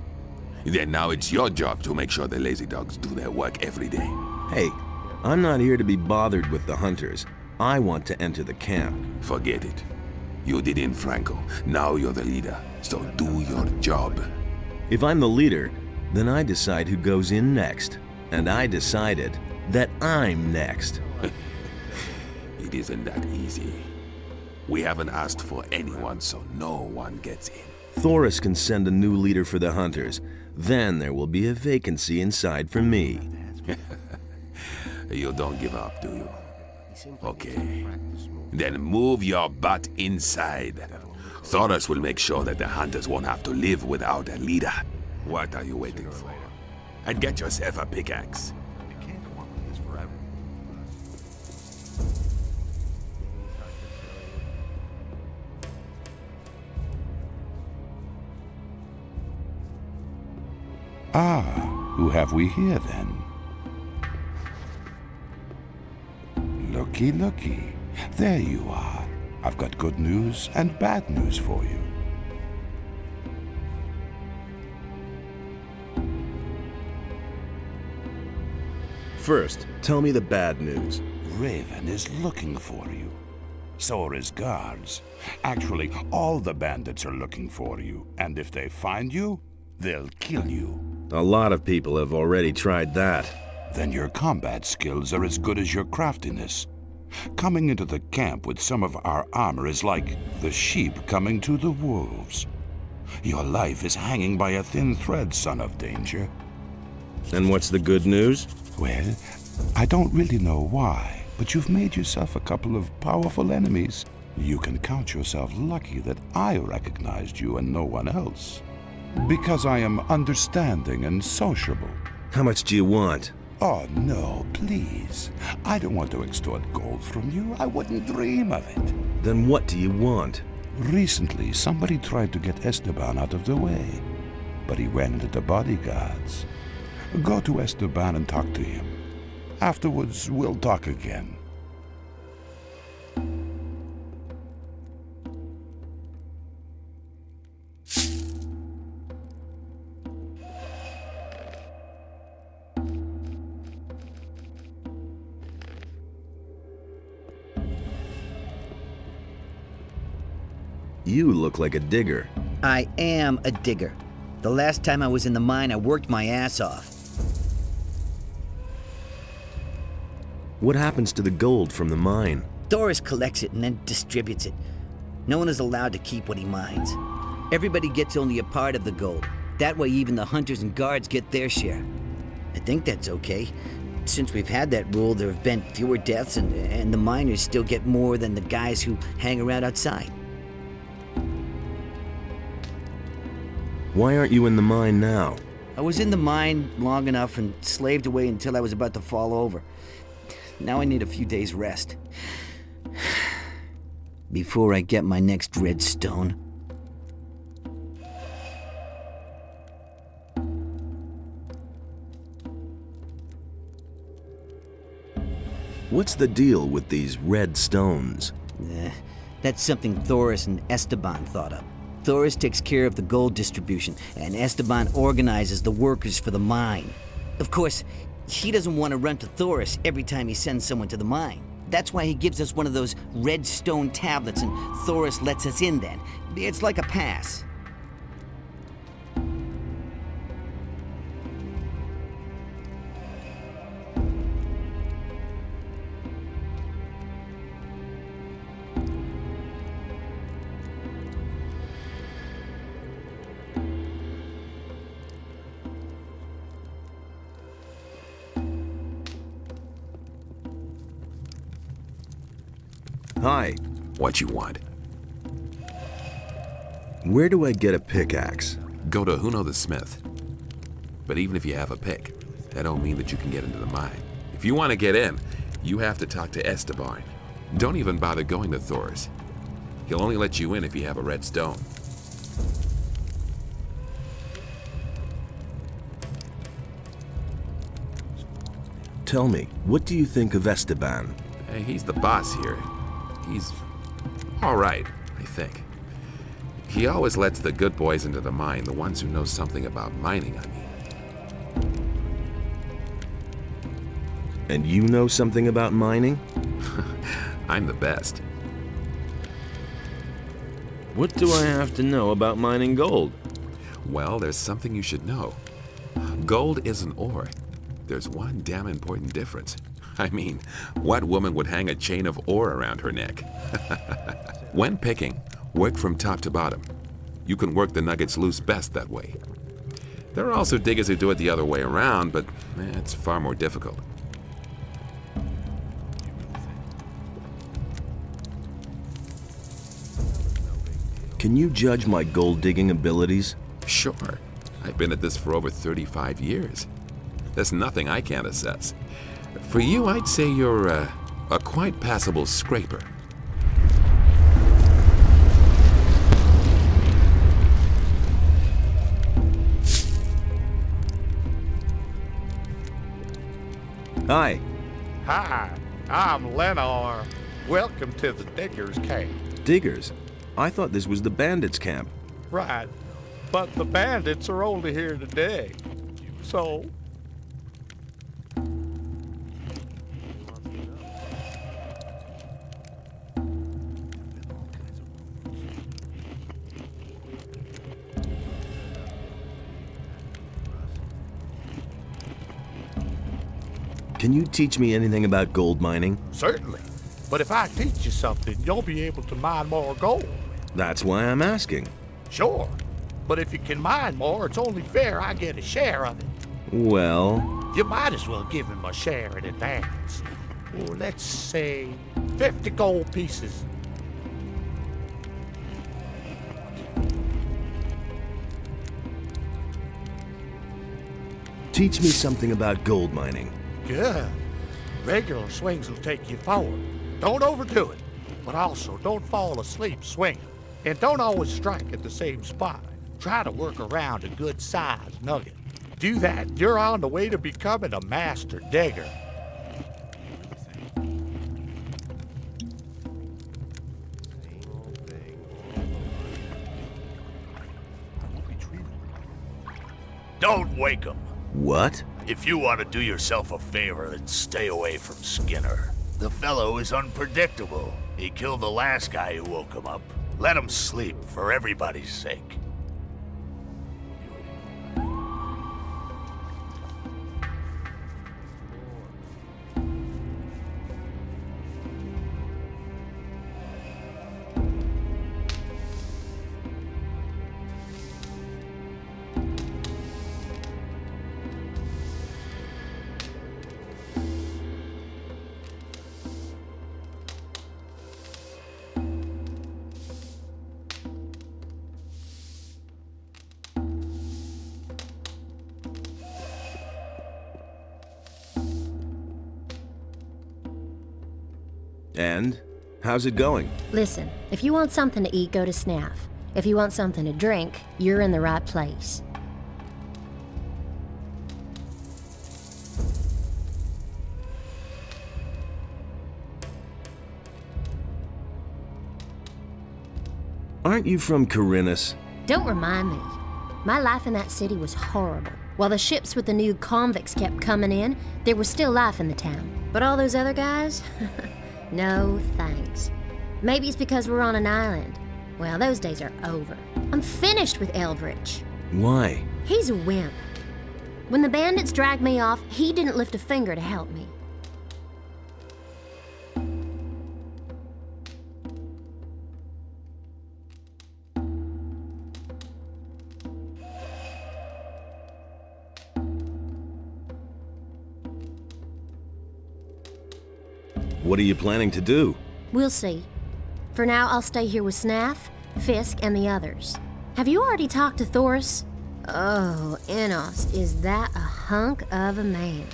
Then now it's your job to make sure the lazy dogs do their work every day. Hey, I'm not here to be bothered with the hunters. I want to enter the camp. Forget it. You did in Franco. Now you're the leader. So do your job. If I'm the leader, Then I decide who goes in next. And I decided that I'm next. It isn't that easy. We haven't asked for anyone, so no one gets in. Thoris can send a new leader for the hunters. Then there will be a vacancy inside for me. You don't give up, do you? Okay. Then move your butt inside. Thoris will make sure that the hunters won't have to live without a leader. What are you waiting for? And get yourself a pickaxe. Ah, who have we here then? Looky, looky. There you are. I've got good news and bad news for you. First, tell me the bad news. Raven is looking for you. So are his guards. Actually, all the bandits are looking for you, and if they find you, they'll kill you. A lot of people have already tried that. Then your combat skills are as good as your craftiness. Coming into the camp with some of our armor is like the sheep coming to the wolves. Your life is hanging by a thin thread, son of danger. And what's the good news? Well, I don't really know why, but you've made yourself a couple of powerful enemies. You can count yourself lucky that I recognized you and no one else. Because I am understanding and sociable. How much do you want? Oh, no, please. I don't want to extort gold from you. I wouldn't dream of it. Then what do you want? Recently, somebody tried to get Esteban out of the way, but he ran into the bodyguards. Go to Esteban and talk to him. Afterwards, we'll talk again. You look like a digger. I am a digger. The last time I was in the mine, I worked my ass off. What happens to the gold from the mine? Thoris collects it and then distributes it. No one is allowed to keep what he mines. Everybody gets only a part of the gold. That way even the hunters and guards get their share. I think that's okay. Since we've had that rule, there have been fewer deaths and the miners still get more than the guys who hang around outside. Why aren't you in the mine now? I was in the mine long enough and slaved away until I was about to fall over. Now I need a few days' rest. Before I get my next red stone. What's the deal with these red stones? That's something Thoris and Esteban thought up. Thoris takes care of the gold distribution, and Esteban organizes the workers for the mine. Of course, he doesn't want to run to Thoris every time he sends someone to the mine. That's why he gives us one of those red stone tablets, and Thoris lets us in then. It's like a pass. Hi. What you want? Where do I get a pickaxe? Go to Huno the Smith. But even if you have a pick, that don't mean that you can get into the mine. If you want to get in, you have to talk to Esteban. Don't even bother going to Thoris. He'll only let you in if you have a red stone. Tell me, what do you think of Esteban? Hey, he's the boss here. He's all right, I think. He always lets the good boys into the mine, the ones who know something about mining, I mean. And you know something about mining? I'm the best. What do I have to know about mining gold? Well, there's something you should know. Gold isn't ore. There's one damn important difference. I mean, what woman would hang a chain of ore around her neck? When picking, work from top to bottom. You can work the nuggets loose best that way. There are also diggers who do it the other way around, but it's far more difficult. Can you judge my gold digging abilities? Sure. I've been at this for over 35 years. There's nothing I can't assess. For you, I'd say you're a quite passable scraper. Hi. Hi, I'm Lenore. Welcome to the Diggers Camp. Diggers? I thought this was the bandits' camp. Right, but the bandits are only here today. So... Can you teach me anything about gold mining? Certainly. But if I teach you something, you'll be able to mine more gold. That's why I'm asking. Sure. But if you can mine more, it's only fair I get a share of it. Well... You might as well give him a share in advance. Well, let's say 50 gold pieces. Teach me something about gold mining. Good. Regular swings will take you forward. Don't overdo it, but also don't fall asleep swinging. And don't always strike at the same spot. Try to work around a good-sized nugget. Do that, you're on the way to becoming a master digger. Don't wake him. What? If you want to do yourself a favor, then stay away from Skinner. The fellow is unpredictable. He killed the last guy who woke him up. Let him sleep, for everybody's sake. And? How's it going? Listen, if you want something to eat, go to Snaff. If you want something to drink, you're in the right place. Aren't you from Corinus? Don't remind me. My life in that city was horrible. While the ships with the new convicts kept coming in, there was still life in the town. But all those other guys? No thanks. Maybe it's because we're on an island. Well, those days are over. I'm finished with Eldritch. Why? He's a wimp. When the bandits dragged me off, he didn't lift a finger to help me. What are you planning to do? We'll see. For now, I'll stay here with Snaff, Fisk, and the others. Have you already talked to Thoris? Oh, Enos, is that a hunk of a man?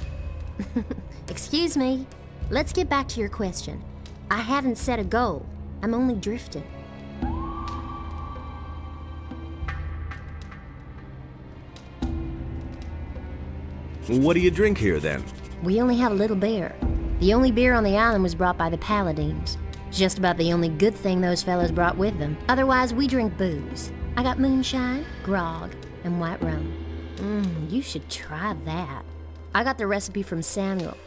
Excuse me. Let's get back to your question. I haven't set a goal. I'm only drifting. What do you drink here, then? We only have a little beer. The only beer on the island was brought by the Paladins. Just about the only good thing those fellows brought with them. Otherwise, we drink booze. I got moonshine, grog, and white rum. You should try that. I got the recipe from Samuel.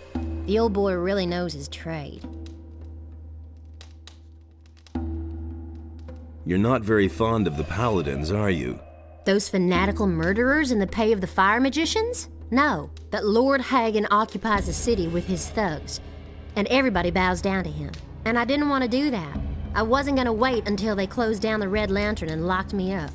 The old boy really knows his trade. You're not very fond of the Paladins, are you? Those fanatical murderers in the pay of the fire magicians? No, that Lord Hagen occupies the city with his thugs, and everybody bows down to him. And I didn't want to do that. I wasn't going to wait until they closed down the Red Lantern and locked me up.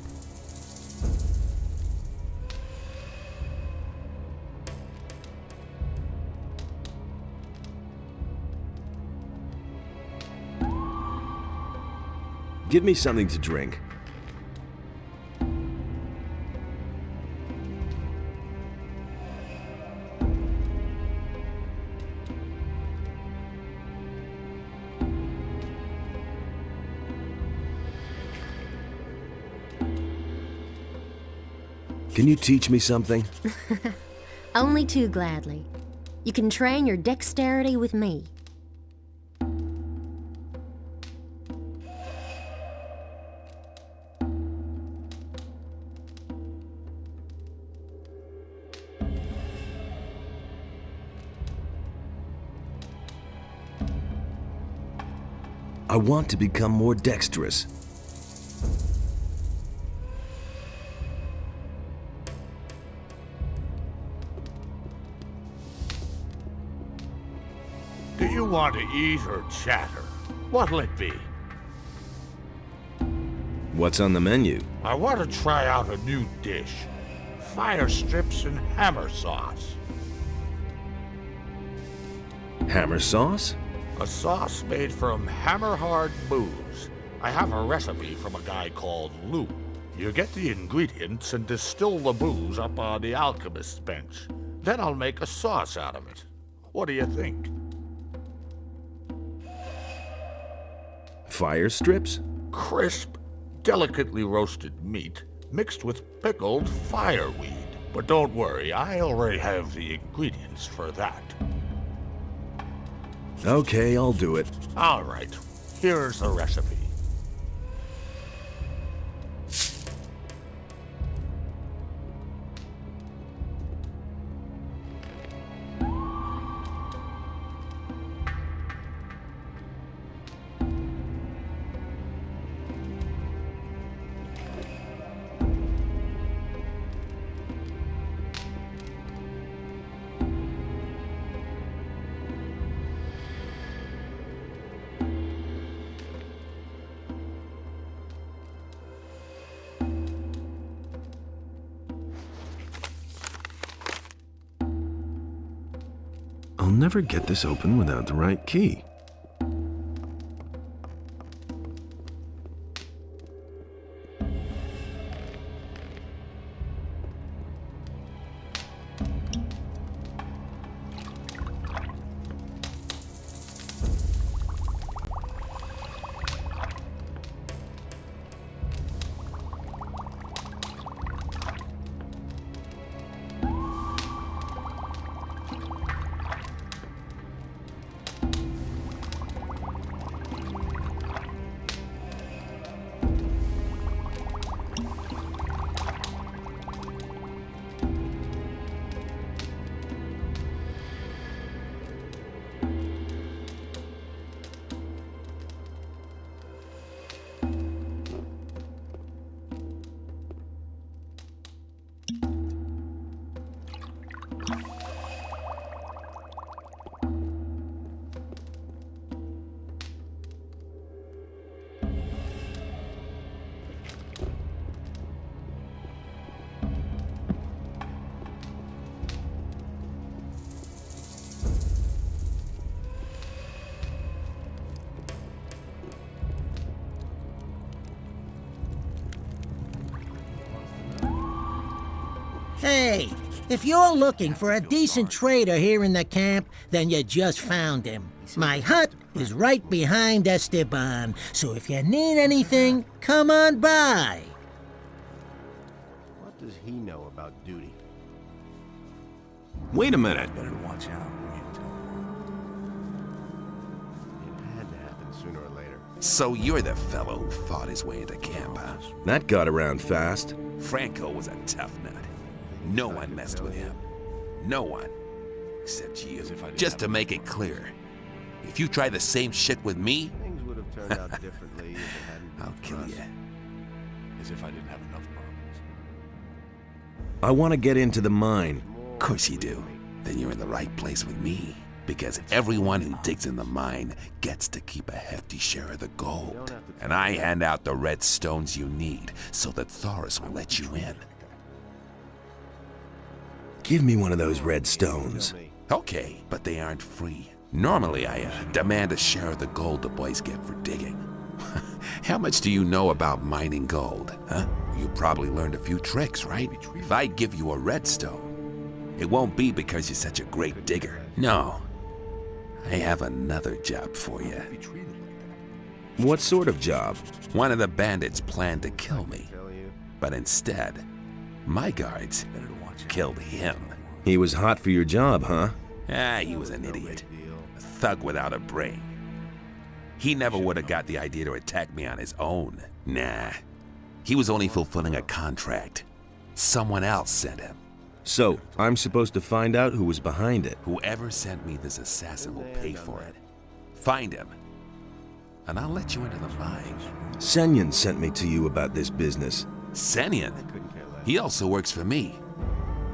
Give me something to drink. Can you teach me something? Only too gladly. You can train your dexterity with me. I want to become more dexterous. Do you want to eat or chatter? What'll it be? What's on the menu? I want to try out a new dish. Fire strips and hammer sauce. Hammer sauce? A sauce made from hammer-hard booze. I have a recipe from a guy called Lou. You get the ingredients and distill the booze up on the alchemist's bench. Then I'll make a sauce out of it. What do you think? Fire strips? Crisp, delicately roasted meat mixed with pickled fireweed. But don't worry, I already have the ingredients for that. Okay, I'll do it. All right, here's the recipe. I'll never get this open without the right key. Hey, if you're looking for a decent trader here in the camp, then you just found him. My hut is right behind Esteban, so if you need anything, come on by. What does he know about duty? Wait a minute. Better watch out. It had to happen sooner or later. So you're the fellow who fought his way into camp, huh? That got around fast. Franco was a tough nut. No one messed with him. No one. Except you. Just to make it clear. If you try the same shit with me... Things would have turned out differently if it hadn't been I'll kill for us. you. As if I didn't have enough problems. I want to get into the mine. Of course you do. Then you're in the right place with me. Because everyone who digs in the mine gets to keep a hefty share of the gold. And I hand out the red stones you need so that Thoris will let you in. Give me one of those red stones. Okay, but they aren't free. Normally, I demand a share of the gold the boys get for digging. How much do you know about mining gold, huh? You probably learned a few tricks, right? If I give you a redstone, it won't be because you're such a great digger. No. I have another job for you. What sort of job? One of the bandits planned to kill me, but instead, my guards killed him. He was hot for your job, huh? He was an idiot. A thug without a brain. He never would have got the idea to attack me on his own. Nah. He was only fulfilling a contract. Someone else sent him. So, I'm supposed to find out who was behind it. Whoever sent me this assassin will pay for it. Find him, and I'll let you into the mine. Senyan sent me to you about this business. Senyan? He also works for me.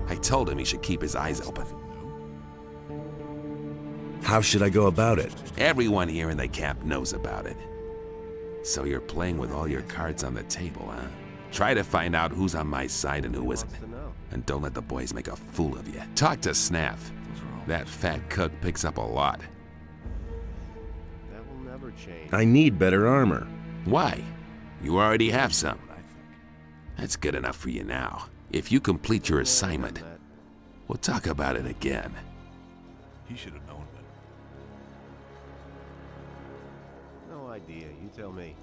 I told him he should keep his eyes open. How should I go about it? Everyone here in the camp knows about it. So you're playing with all your cards on the table, huh? Try to find out who's on my side and who isn't. And don't let the boys make a fool of you. Talk to Snaff. That fat cook picks up a lot. That will never change. I need better armor. Why? You already have some. That's good enough for you now. If you complete your assignment, we'll talk about it again. He should have known better. No idea. You tell me.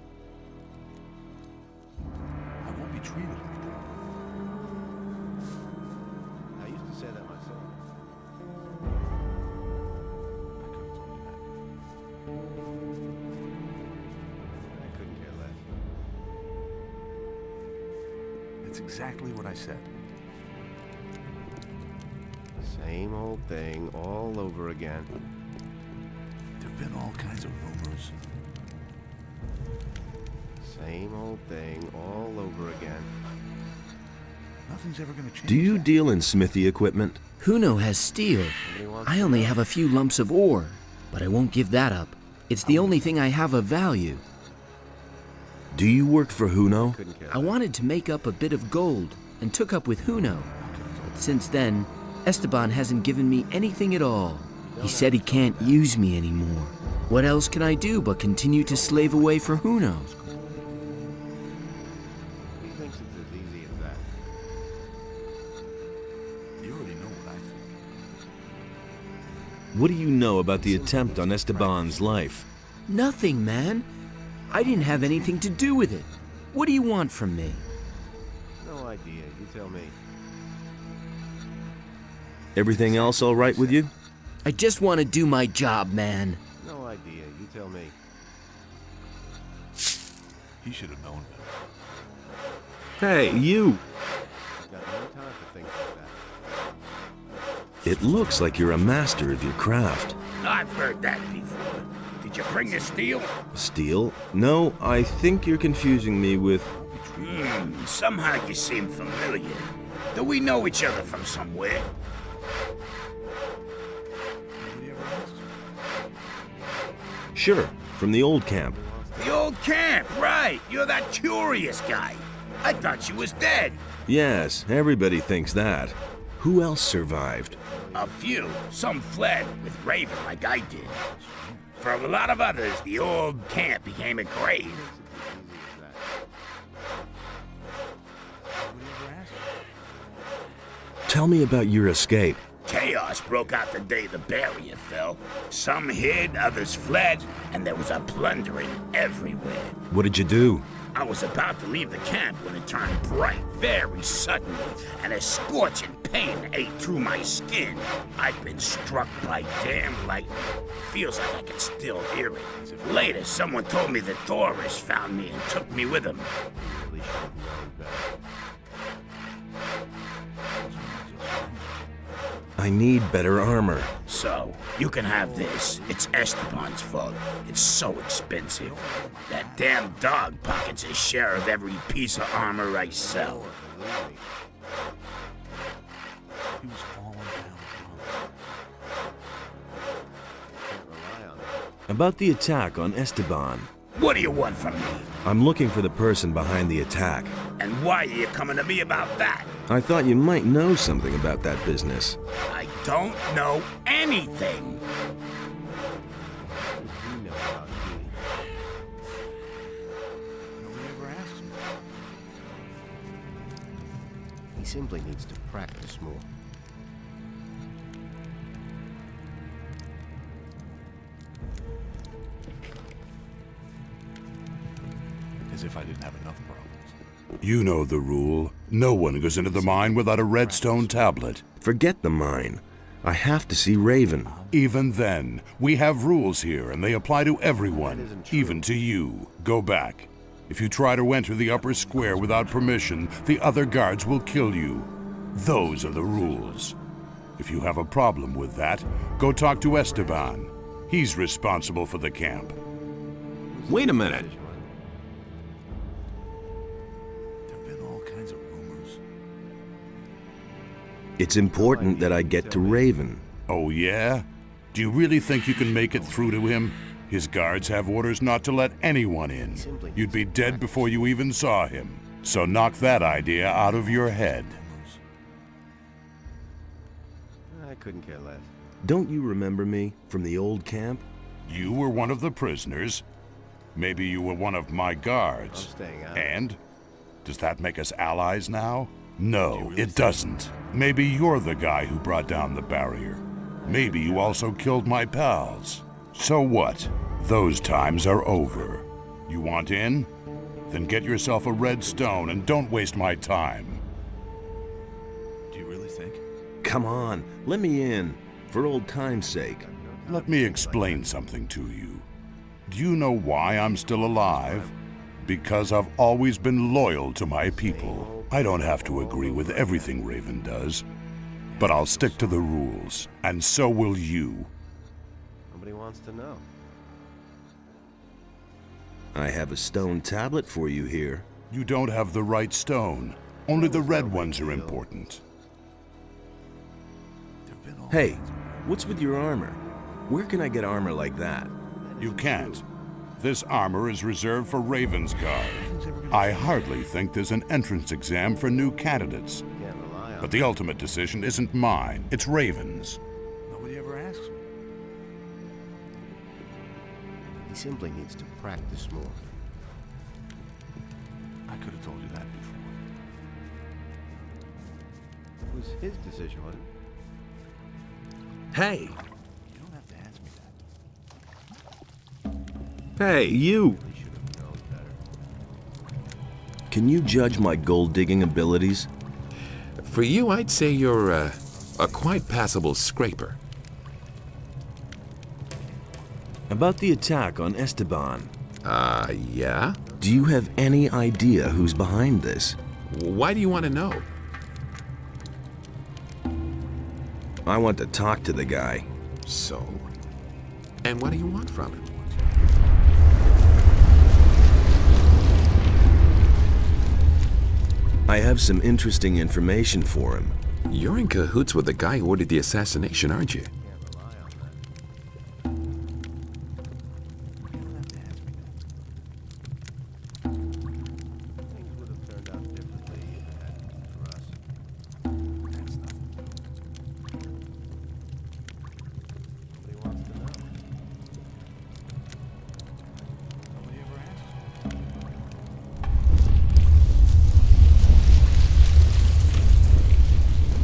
I won't be treated like that. I used to say that myself. I could have told you that before. I couldn't care less. It's exactly what I said. Same old thing all over again. There've been all kinds of rumors. Same old thing all over again. Nothing's ever gonna change. Do you deal in smithy equipment? Huno has steel. I only have a few lumps of ore, but I won't give that up. It's the only thing I have of value. Do you work for Huno? I wanted to make up a bit of gold and took up with Huno. But since then, Esteban hasn't given me anything at all. He said he can't use me anymore. What else can I do but continue to slave away for Huno? He thinks it's as easy as that. You already know what I think. What do you know about the attempt on Esteban's life? Nothing, man. I didn't have anything to do with it. What do you want from me? No idea. You tell me. Everything else all right with you? I just want to do my job, man. No idea. You tell me. He should have known better. Hey, you! I've got no time for things like that. It looks like you're a master of your craft. I've heard that before. Did you bring the steel? Steel? No, I think you're confusing me with... Somehow you seem familiar. Do we know each other from somewhere? Sure, from the old camp. The old camp, right. You're that curious guy. I thought you was dead. Yes, everybody thinks that. Who else survived? A few. Some fled with Raven like I did. For a lot of others, the old camp became a grave. Tell me about your escape. Chaos broke out the day the barrier fell. Some hid, others fled, and there was a plundering everywhere. What did you do? I was about to leave the camp when it turned bright very suddenly, and a scorching pain ate through my skin. I'd been struck by damn lightning. Feels like I can still hear it. Later, someone told me that Thoris found me and took me with him. I need better armor. So, you can have this. It's Esteban's fault. It's so expensive. That damn dog pockets his share of every piece of armor I sell. He was falling down. About the attack on Esteban. What do you want from me? I'm looking for the person behind the attack. And why are you coming to me about that? I thought you might know something about that business. I don't know anything. Nobody ever asks me. He simply needs to practice more. As if I didn't have enough problems. You know the rule. No one goes into the mine without a redstone tablet. Forget the mine. I have to see Raven. Even then, we have rules here, and they apply to everyone, even to you. Go back. If you try to enter the upper square without permission, the other guards will kill you. Those are the rules. If you have a problem with that, go talk to Esteban. He's responsible for the camp. Wait a minute. It's important that I get to Raven. Oh, yeah? Do you really think you can make it through to him? His guards have orders not to let anyone in. You'd be dead before you even saw him. So knock that idea out of your head. I couldn't care less. Don't you remember me from the old camp? You were one of the prisoners. Maybe you were one of my guards. I'm staying out. And? Does that make us allies now? No, it doesn't. Maybe you're the guy who brought down the barrier. Maybe you also killed my pals. So what? Those times are over. You want in? Then get yourself a red stone and don't waste my time. Do you really think? Come on, let me in, for old time's sake. Let me explain something to you. Do you know why I'm still alive? Because I've always been loyal to my people. I don't have to agree with everything Raven does, but I'll stick to the rules, and so will you. Nobody wants to know. I have a stone tablet for you here. You don't have the right stone. Only the red ones are important. Hey, what's with your armor? Where can I get armor like that? You can't. This armor is reserved for Raven's Guard. I hardly think there's an entrance exam for new candidates. But the ultimate decision isn't mine, it's Raven's. Nobody ever asks me. He simply needs to practice more. I could have told you that before. It was his decision, wasn't it? Hey! You don't have to ask me that. Hey, you! Can you judge my gold digging abilities? For you, I'd say you're a quite passable scraper. About the attack on Esteban. Yeah? Do you have any idea who's behind this? Why do you want to know? I want to talk to the guy. So? And what do you want from him? I have some interesting information for him. You're in cahoots with the guy who ordered the assassination, aren't you?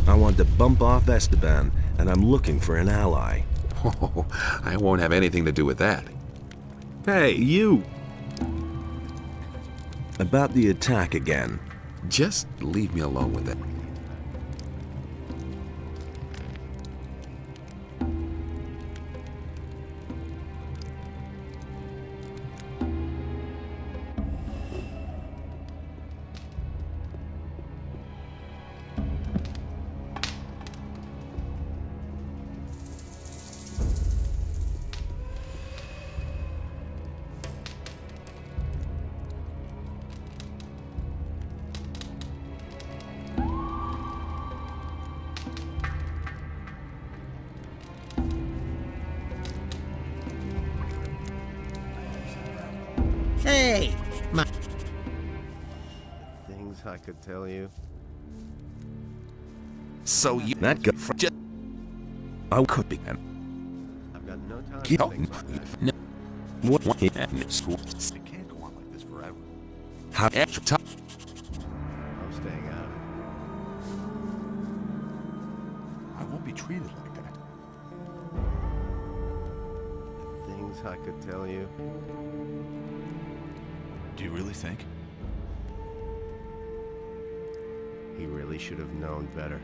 I want to bump off Esteban, and I'm looking for an ally. Oh, I won't have anything to do with that. Hey, you! About the attack again. Just leave me alone with it. Hey! Things I could tell you. So you That guy. I could be. I've got no time Keep to up. think about it. What? It can't go on like this forever. How? I'm staying out of I won't be treated like that. it. Things I could tell you. Do you really think? He really should have known better.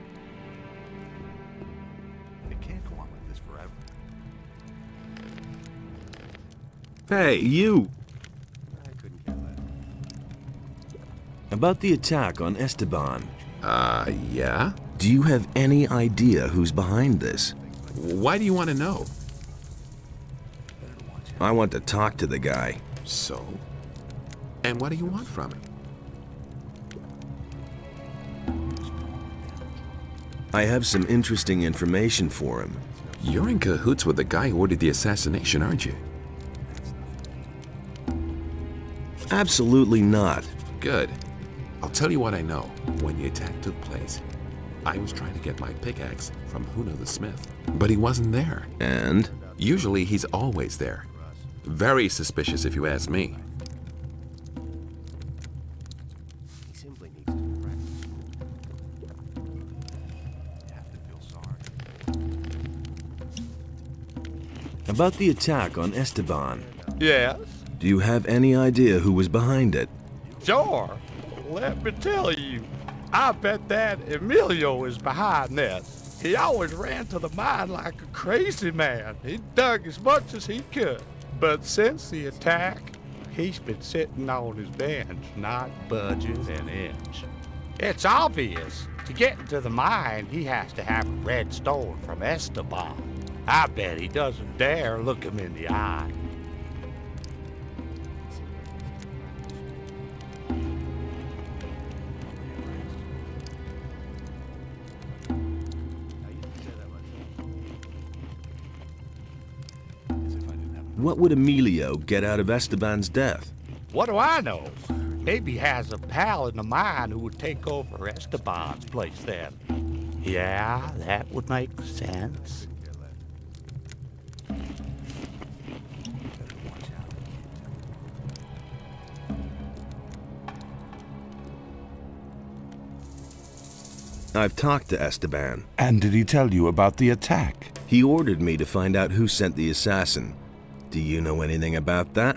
It can't go on like this forever. Hey, you! I couldn't care less. About the attack on Esteban. Yeah? Do you have any idea who's behind this? Why do you want to know? I want to talk to the guy. So? And what do you want from him? I have some interesting information for him. You're in cahoots with the guy who ordered the assassination, aren't you? Absolutely not. Good. I'll tell you what I know. When the attack took place, I was trying to get my pickaxe from Huno the smith, but he wasn't there. And? Usually he's always there. Very suspicious if you ask me. He simply needs to practice. You have to feel sorry. About the attack on Esteban. Yes? Do you have any idea who was behind it? Sure. Let me tell you. I bet that Emilio is behind this. He always ran to the mine like a crazy man. He dug as much as he could. But since the attack, he's been sitting on his bench, not budging an inch. It's obvious. To get into the mine, he has to have a red stone from Esteban. I bet he doesn't dare look him in the eye. What would Emilio get out of Esteban's death? What do I know? Maybe he has a pal in the mine who would take over Esteban's place then. Yeah, that would make sense. I've talked to Esteban. And did he tell you about the attack? He ordered me to find out who sent the assassin. Do you know anything about that?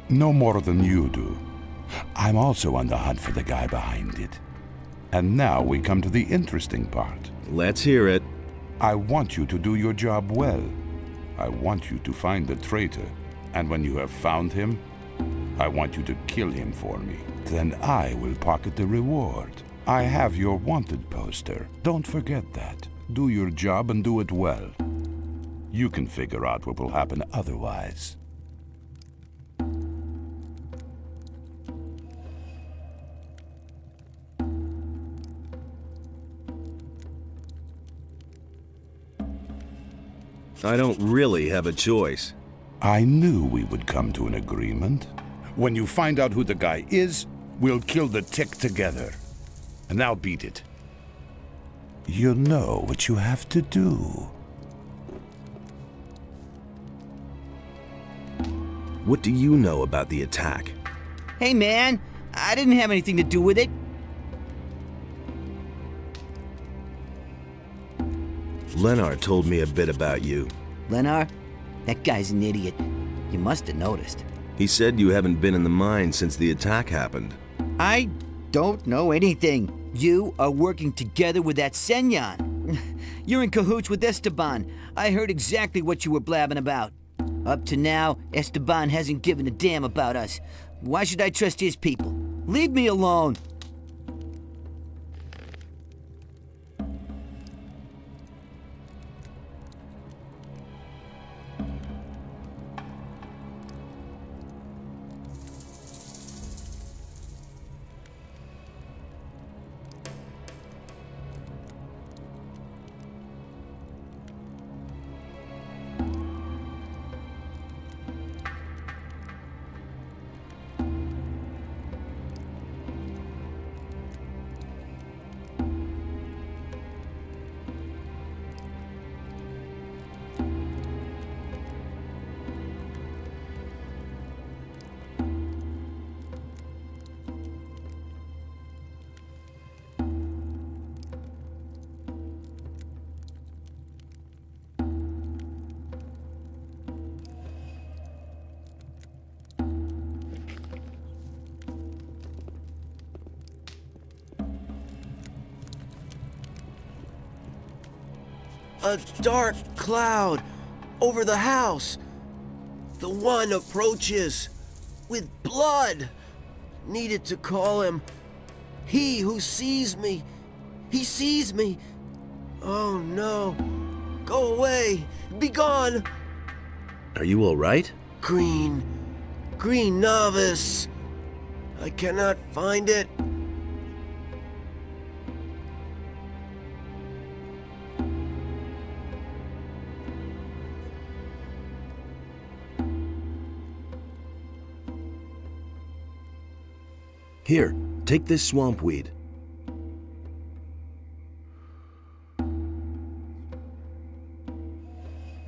No more than you do. I'm also on the hunt for the guy behind it. And now we come to the interesting part. Let's hear it. I want you to do your job well. I want you to find the traitor. And when you have found him, I want you to kill him for me. Then I will pocket the reward. I have your wanted poster. Don't forget that. Do your job and do it well. You can figure out what will happen otherwise. I don't really have a choice. I knew we would come to an agreement. When you find out who the guy is, we'll kill the tick together. And now beat it. You know what you have to do. What do you know about the attack? Hey, man, I didn't have anything to do with it. Lenar told me a bit about you. Lenar? That guy's an idiot. You must have noticed. He said you haven't been in the mine since the attack happened. I don't know anything. You are working together with that Senyan. You're in cahoots with Esteban. I heard exactly what you were blabbing about. Up to now, Esteban hasn't given a damn about us. Why should I trust his people? Leave me alone. A dark cloud over the house. The one approaches with blood. Needed to call him. He who sees me. He sees me. Oh no. Go away. Be gone. Are you all right? Green novice. I cannot find it. Here, take this swamp weed.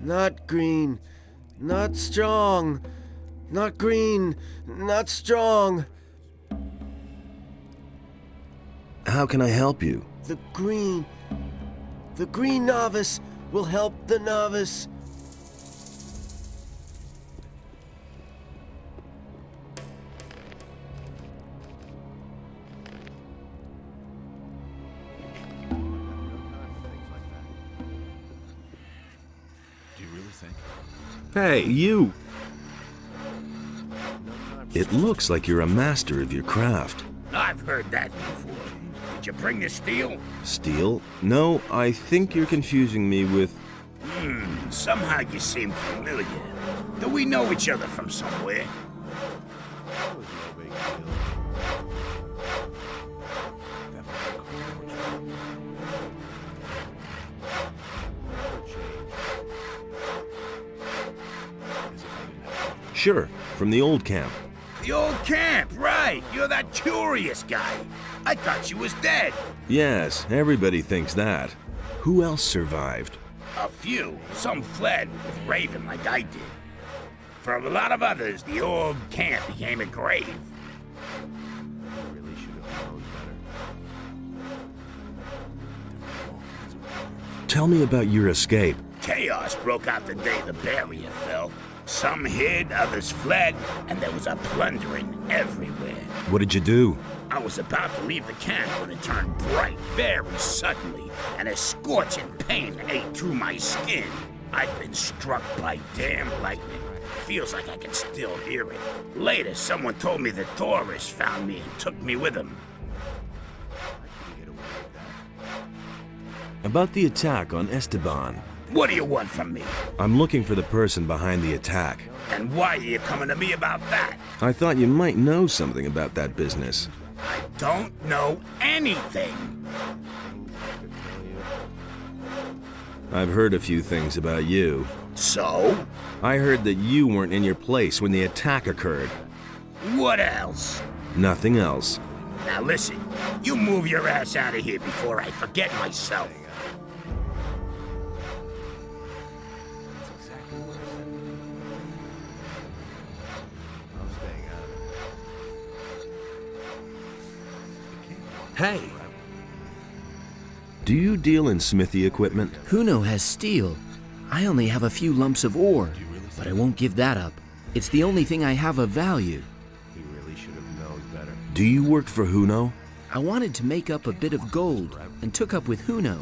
Not green, not strong. Not green, not strong. How can I help you? The green novice will help the novice. Hey, you! It looks like you're a master of your craft. I've heard that before. Did you bring the steel? Steel? No, I think you're confusing me with... Somehow you seem familiar. Do we know each other from somewhere? Sure, from the old camp. The old camp, right. You're that curious guy. I thought you was dead. Yes, everybody thinks that. Who else survived? A few. Some fled with Raven like I did. For a lot of others, the old camp became a grave. Tell me about your escape. Chaos broke out the day the barrier fell. Some hid, others fled, and there was a plundering everywhere. What did you do? I was about to leave the camp when it turned bright very suddenly, and a scorching pain ate through my skin. I'd been struck by damn lightning. Feels like I can still hear it. Later, someone told me that Thoris found me and took me with him. About the attack on Esteban. What do you want from me? I'm looking for the person behind the attack. And why are you coming to me about that? I thought you might know something about that business. I don't know anything. I've heard a few things about you. So? I heard that you weren't in your place when the attack occurred. What else? Nothing else. Now listen, you move your ass out of here before I forget myself. Hey! Do you deal in smithy equipment? Huno has steel. I only have a few lumps of ore, but I won't give that up. It's the only thing I have of value. He really should have known better. Do you work for Huno? I wanted to make up a bit of gold and took up with Huno,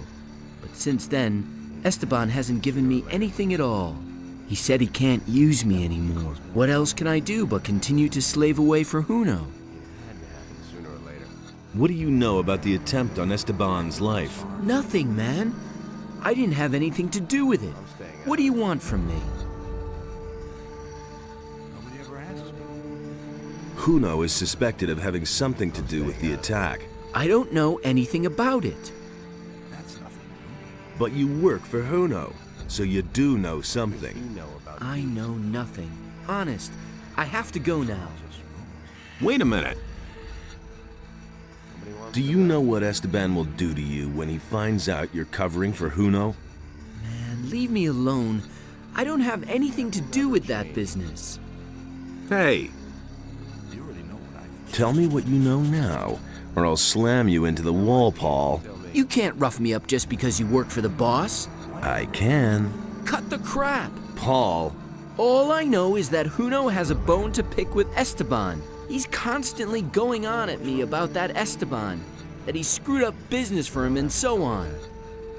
but since then, Esteban hasn't given me anything at all. He said he can't use me anymore. What else can I do but continue to slave away for Huno? What do you know about the attempt on Esteban's life? Nothing, man. I didn't have anything to do with it. What do you want from me? Huno is suspected of having something to do with the attack. I don't know anything about it. But you work for Huno, so you do know something. I know nothing. Honest, I have to go now. Wait a minute. Do you know what Esteban will do to you when he finds out you're covering for Huno? Man, leave me alone. I don't have anything to do with that business. Hey! Tell me what you know now, or I'll slam you into the wall, Paul. You can't rough me up just because you work for the boss. I can. Cut the crap! Paul. All I know is that Huno has a bone to pick with Esteban. He's constantly going on at me about that Esteban, that he screwed up business for him and so on.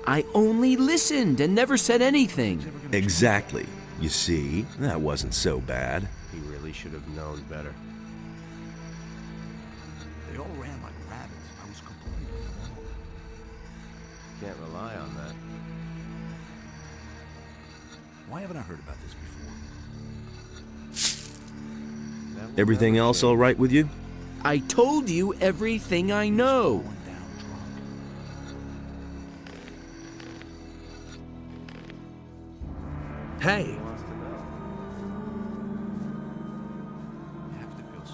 I only listened and never said anything. Exactly. You see, that wasn't so bad. He really should have known better. They all ran like rabbits. I was completely alone. Can't rely on that. Why haven't I heard about this before? Everything else all right with you? I told you everything I know. Hey,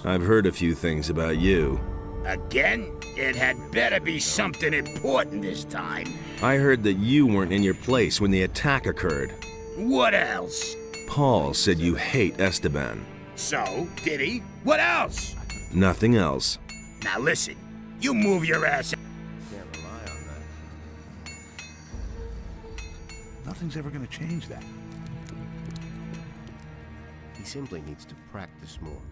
I've heard a few things about you. Again? It had better be something important this time. I heard that you weren't in your place when the attack occurred. What else? Paul said you hate Esteban. So, did he? What else? Nothing else. Now listen, you move your ass. Can't rely on that. Nothing's ever gonna change that. He simply needs to practice more.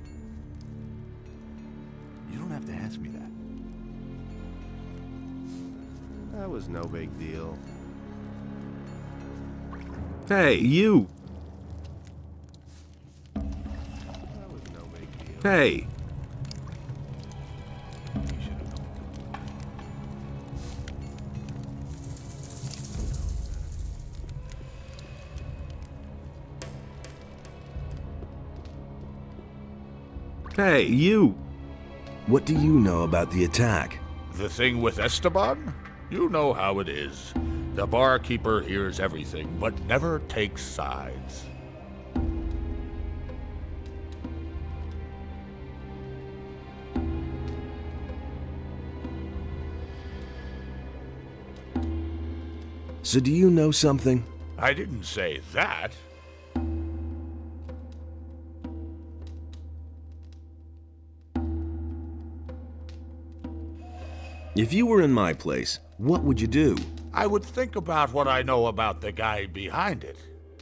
You don't have to ask me that. That was no big deal. Hey, you! That was no big deal. Hey! Hey, you! What do you know about the attack? the thing with Esteban? You know how it is. The barkeeper hears everything, but never takes sides. So do you know something? I didn't say that. If you were in my place, what would you do? I would think about what I know about the guy behind it.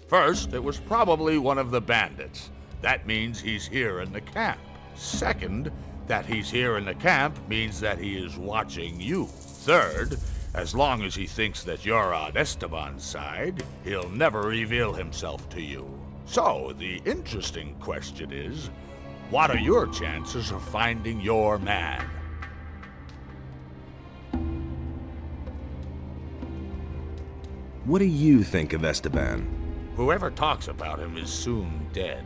First, it was probably one of the bandits. That means he's here in the camp. Second, that he's here in the camp means that he is watching you. Third, as long as he thinks that you're on Esteban's side, he'll never reveal himself to you. So, the interesting question is, what are your chances of finding your man? What do you think of Esteban? Whoever talks about him is soon dead.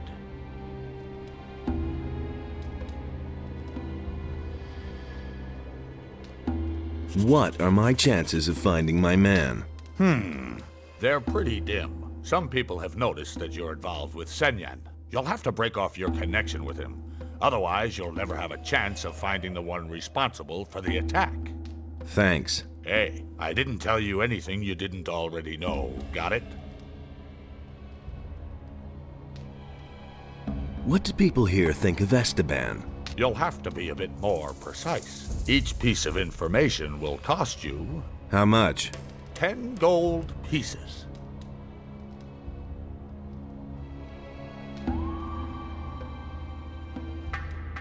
What are my chances of finding my man? They're pretty dim. Some people have noticed that you're involved with Senyan. You'll have to break off your connection with him. Otherwise, you'll never have a chance of finding the one responsible for the attack. Thanks. Hey, I didn't tell you anything you didn't already know. Got it? What do people here think of Esteban? You'll have to be a bit more precise. Each piece of information will cost you How much? 10 gold pieces.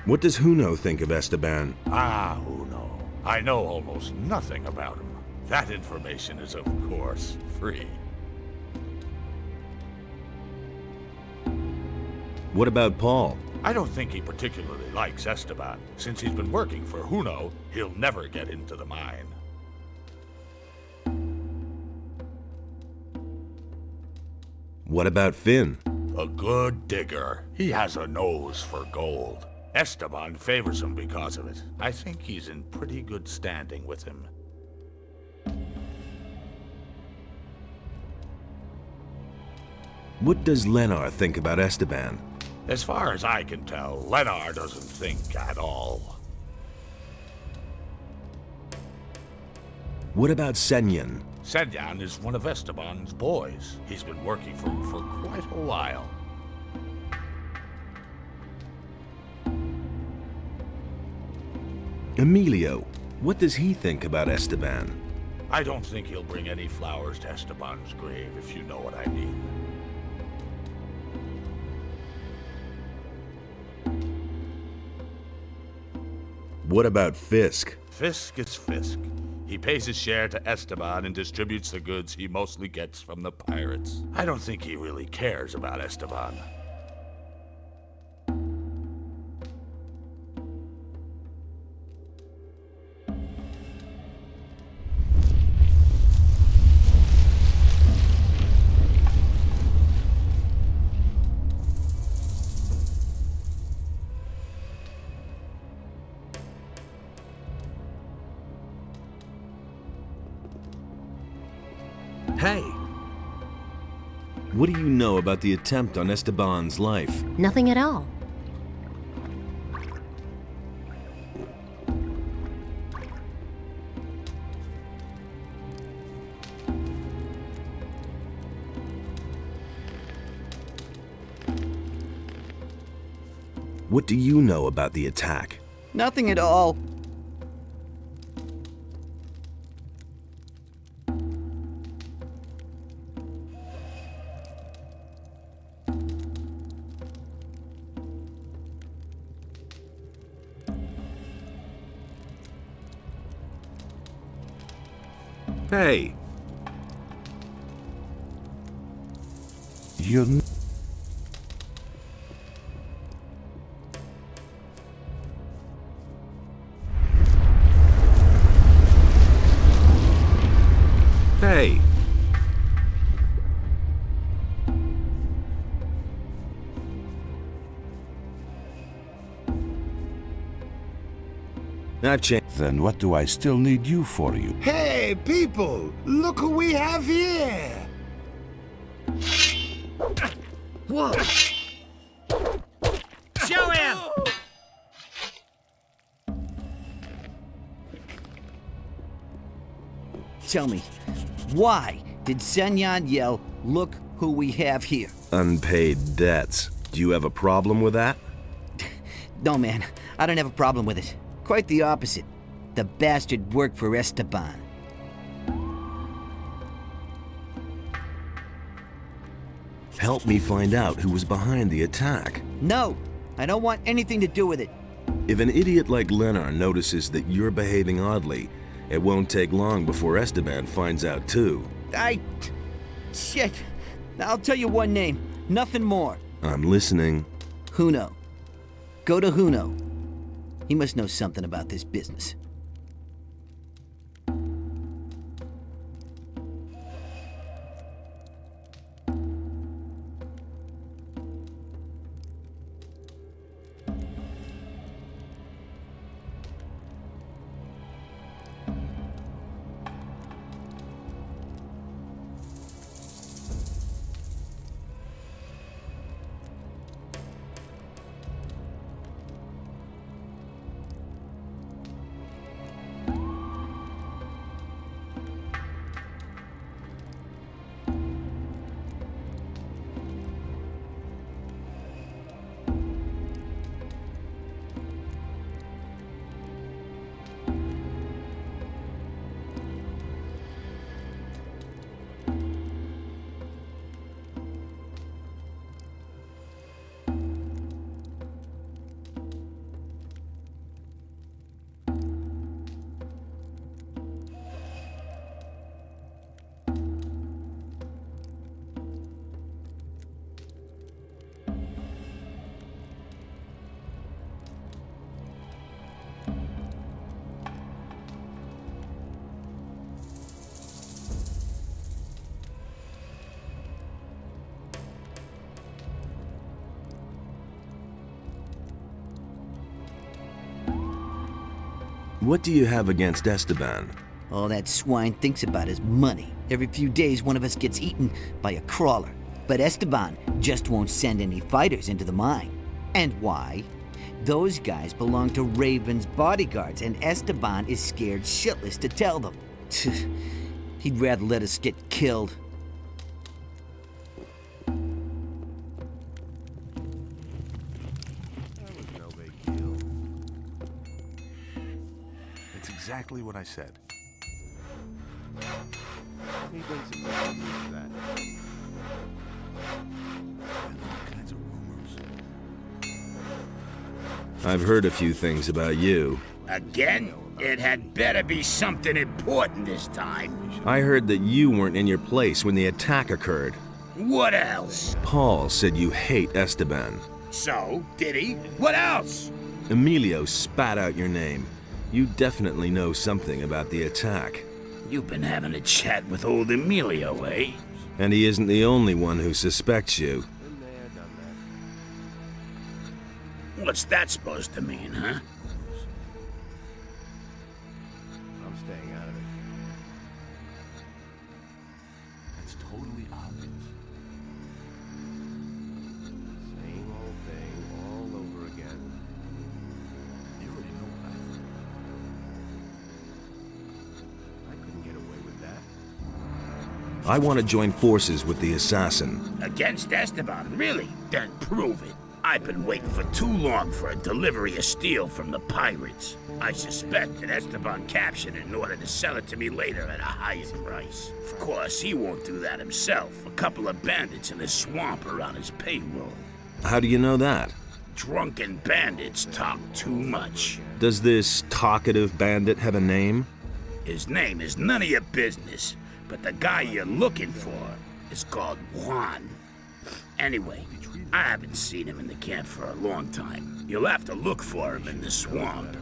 What does Huno think of Esteban? Ah, Uno. I know almost nothing about him. That information is, of course, free. What about Paul? I don't think he particularly likes Esteban. Since he's been working for Huno, he'll never get into the mine. What about Finn? A good digger. He has a nose for gold. Esteban favors him because of it. I think he's in pretty good standing with him. What does Lenar think about Esteban? As far as I can tell, Lenar doesn't think at all. What about Senyan? Senyan is one of Esteban's boys. He's been working for him for quite a while. Emilio, what does he think about Esteban? I don't think he'll bring any flowers to Esteban's grave, if you know what I mean. What about Fisk? Fisk is Fisk. He pays his share to Esteban and distributes the goods he mostly gets from the pirates. I don't think he really cares about Esteban. Hey! What do you know about the attempt on Esteban's life? Nothing at all. What do you know about the attack? Nothing at all. Hey! You... Hey! I've changed. Then what do I still need you for, you? Hey, people! Look who we have here! Whoa! Show him! Tell me, why did Senyan yell, "Look who we have here"? Unpaid debts. Do you have a problem with that? No, man, I don't have a problem with it. Quite the opposite. The bastard worked for Esteban. Help me find out who was behind the attack. No, I don't want anything to do with it. If an idiot like Lenar notices that you're behaving oddly, it won't take long before Esteban finds out too. Shit. I'll tell you one name, nothing more. I'm listening. Huno. Go to Huno. He must know something about this business. What do you have against Esteban? All that swine thinks about is money. Every few days, one of us gets eaten by a crawler. But Esteban just won't send any fighters into the mine. And why? Those guys belong to Raven's bodyguards, and Esteban is scared shitless to tell them. He'd rather let us get killed. Exactly what I said. He basically means that. All kinds of rumors. I've heard a few things about you. Again? It had better be something important this time. I heard that you weren't in your place when the attack occurred. What else? Paul said you hate Esteban. So, did he? What else? Emilio spat out your name. You definitely know something about the attack. You've been having a chat with old Emilio, eh? And he isn't the only one who suspects you. What's that supposed to mean, huh? I'm staying out of it. It's totally obvious. Same old thing all over again. You already know what I think. I couldn't get away with that. I want to join forces with the assassin. Against Esteban, really? Then prove it. I've been waiting for too long for a delivery of steel from the pirates. I suspect that Esteban captured it in order to sell it to me later at a higher price. Of course, he won't do that himself. A couple of bandits in the swamp are on his payroll. How do you know that? Drunken bandits talk too much. Does this talkative bandit have a name? His name is none of your business, but the guy you're looking for is called Juan. Anyway, I haven't seen him in the camp for a long time. You'll have to look for him in the swamp.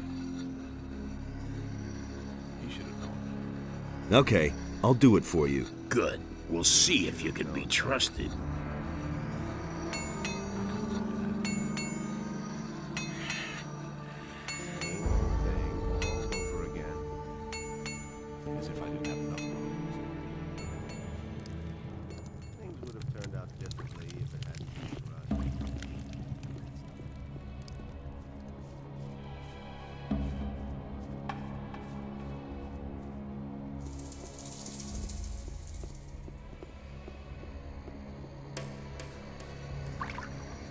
Okay, I'll do it for you. Good. We'll see if you can be trusted. Same old thing all over again. As if I didn't have enough problems. Things would have turned out differently if it hadn't been for us.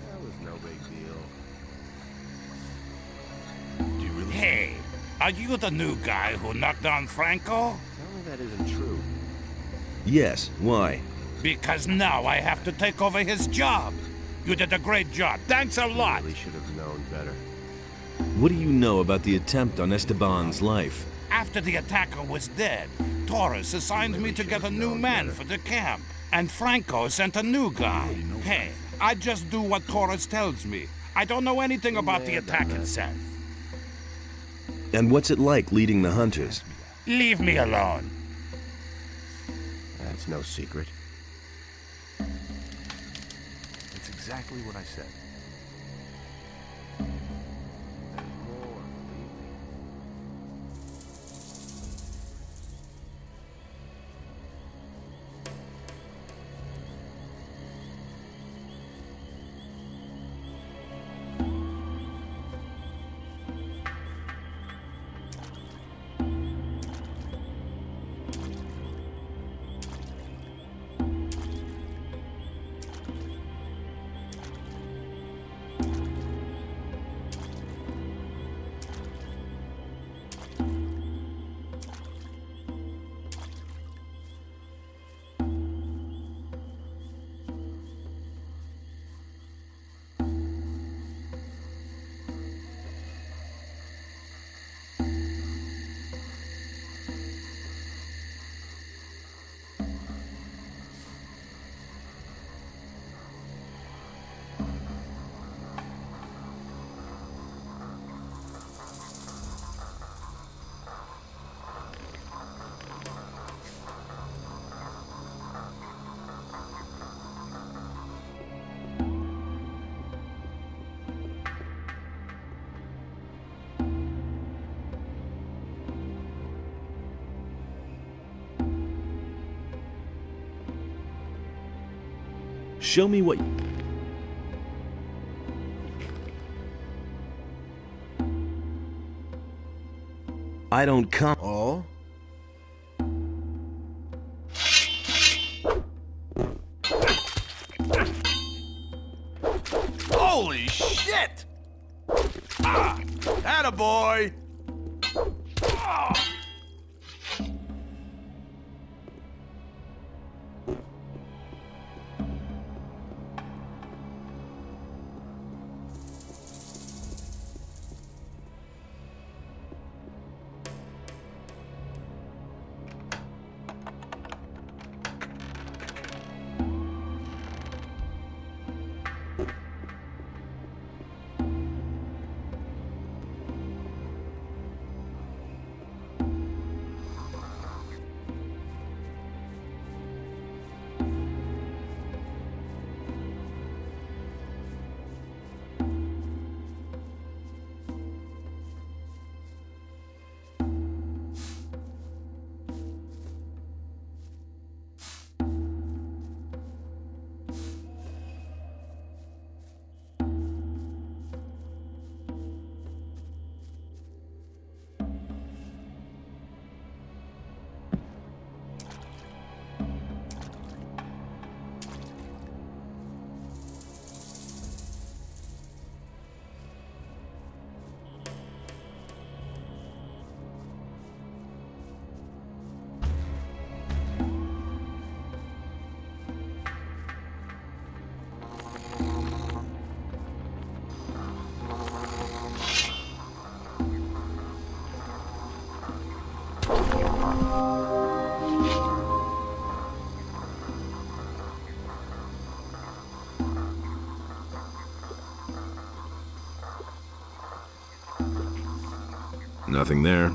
That was no big deal. Hey, are you the new guy who knocked down Franco? Tell me that isn't true. Yes, why? Because now I have to take over his job. You did a great job. Thanks a lot. Really should have known better. What do you know about the attempt on Esteban's life? After the attacker was dead, Torres assigned me to get a new man for the camp. And Franco sent a new guy. Hey, I just do what Torres tells me. I don't know anything about the attack itself. And what's it like leading the hunters? Leave me alone. That's no secret. It's exactly what I said. There's more, believe me. Show me what... I don't come... Oh? Holy shit! Ah! Attaboy! Ah! Nothing there.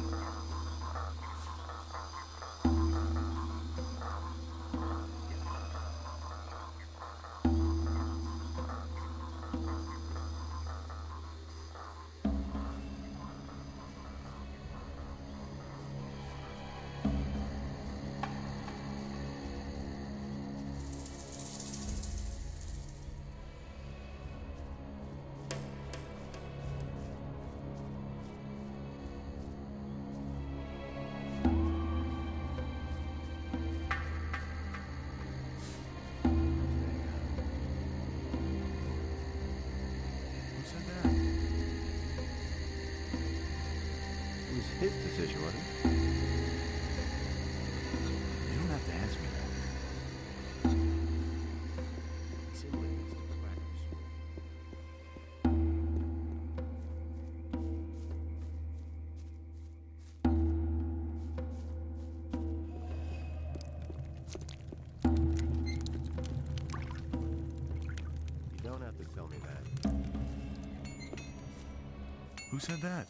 His decision, wasn't it? You don't have to ask me that. He simply needs to practice. You don't have to tell me that. Who said that?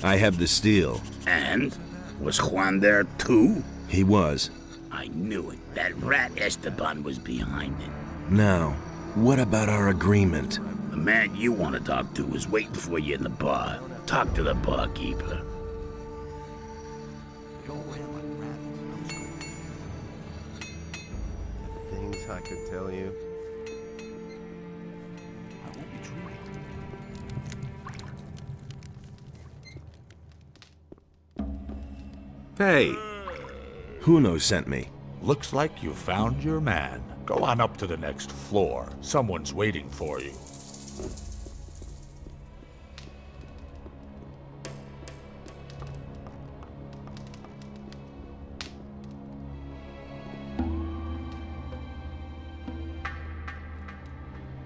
I have the steel. And? Was Juan there too? He was. I knew it. That rat Esteban was behind it. Now, what about our agreement? The man you want to talk to is waiting for you in the bar. Talk to the barkeeper. Things I could tell you. I won't be truly. Hey! Huno sent me. Looks like you found your man. Go on up to the next floor. Someone's waiting for you.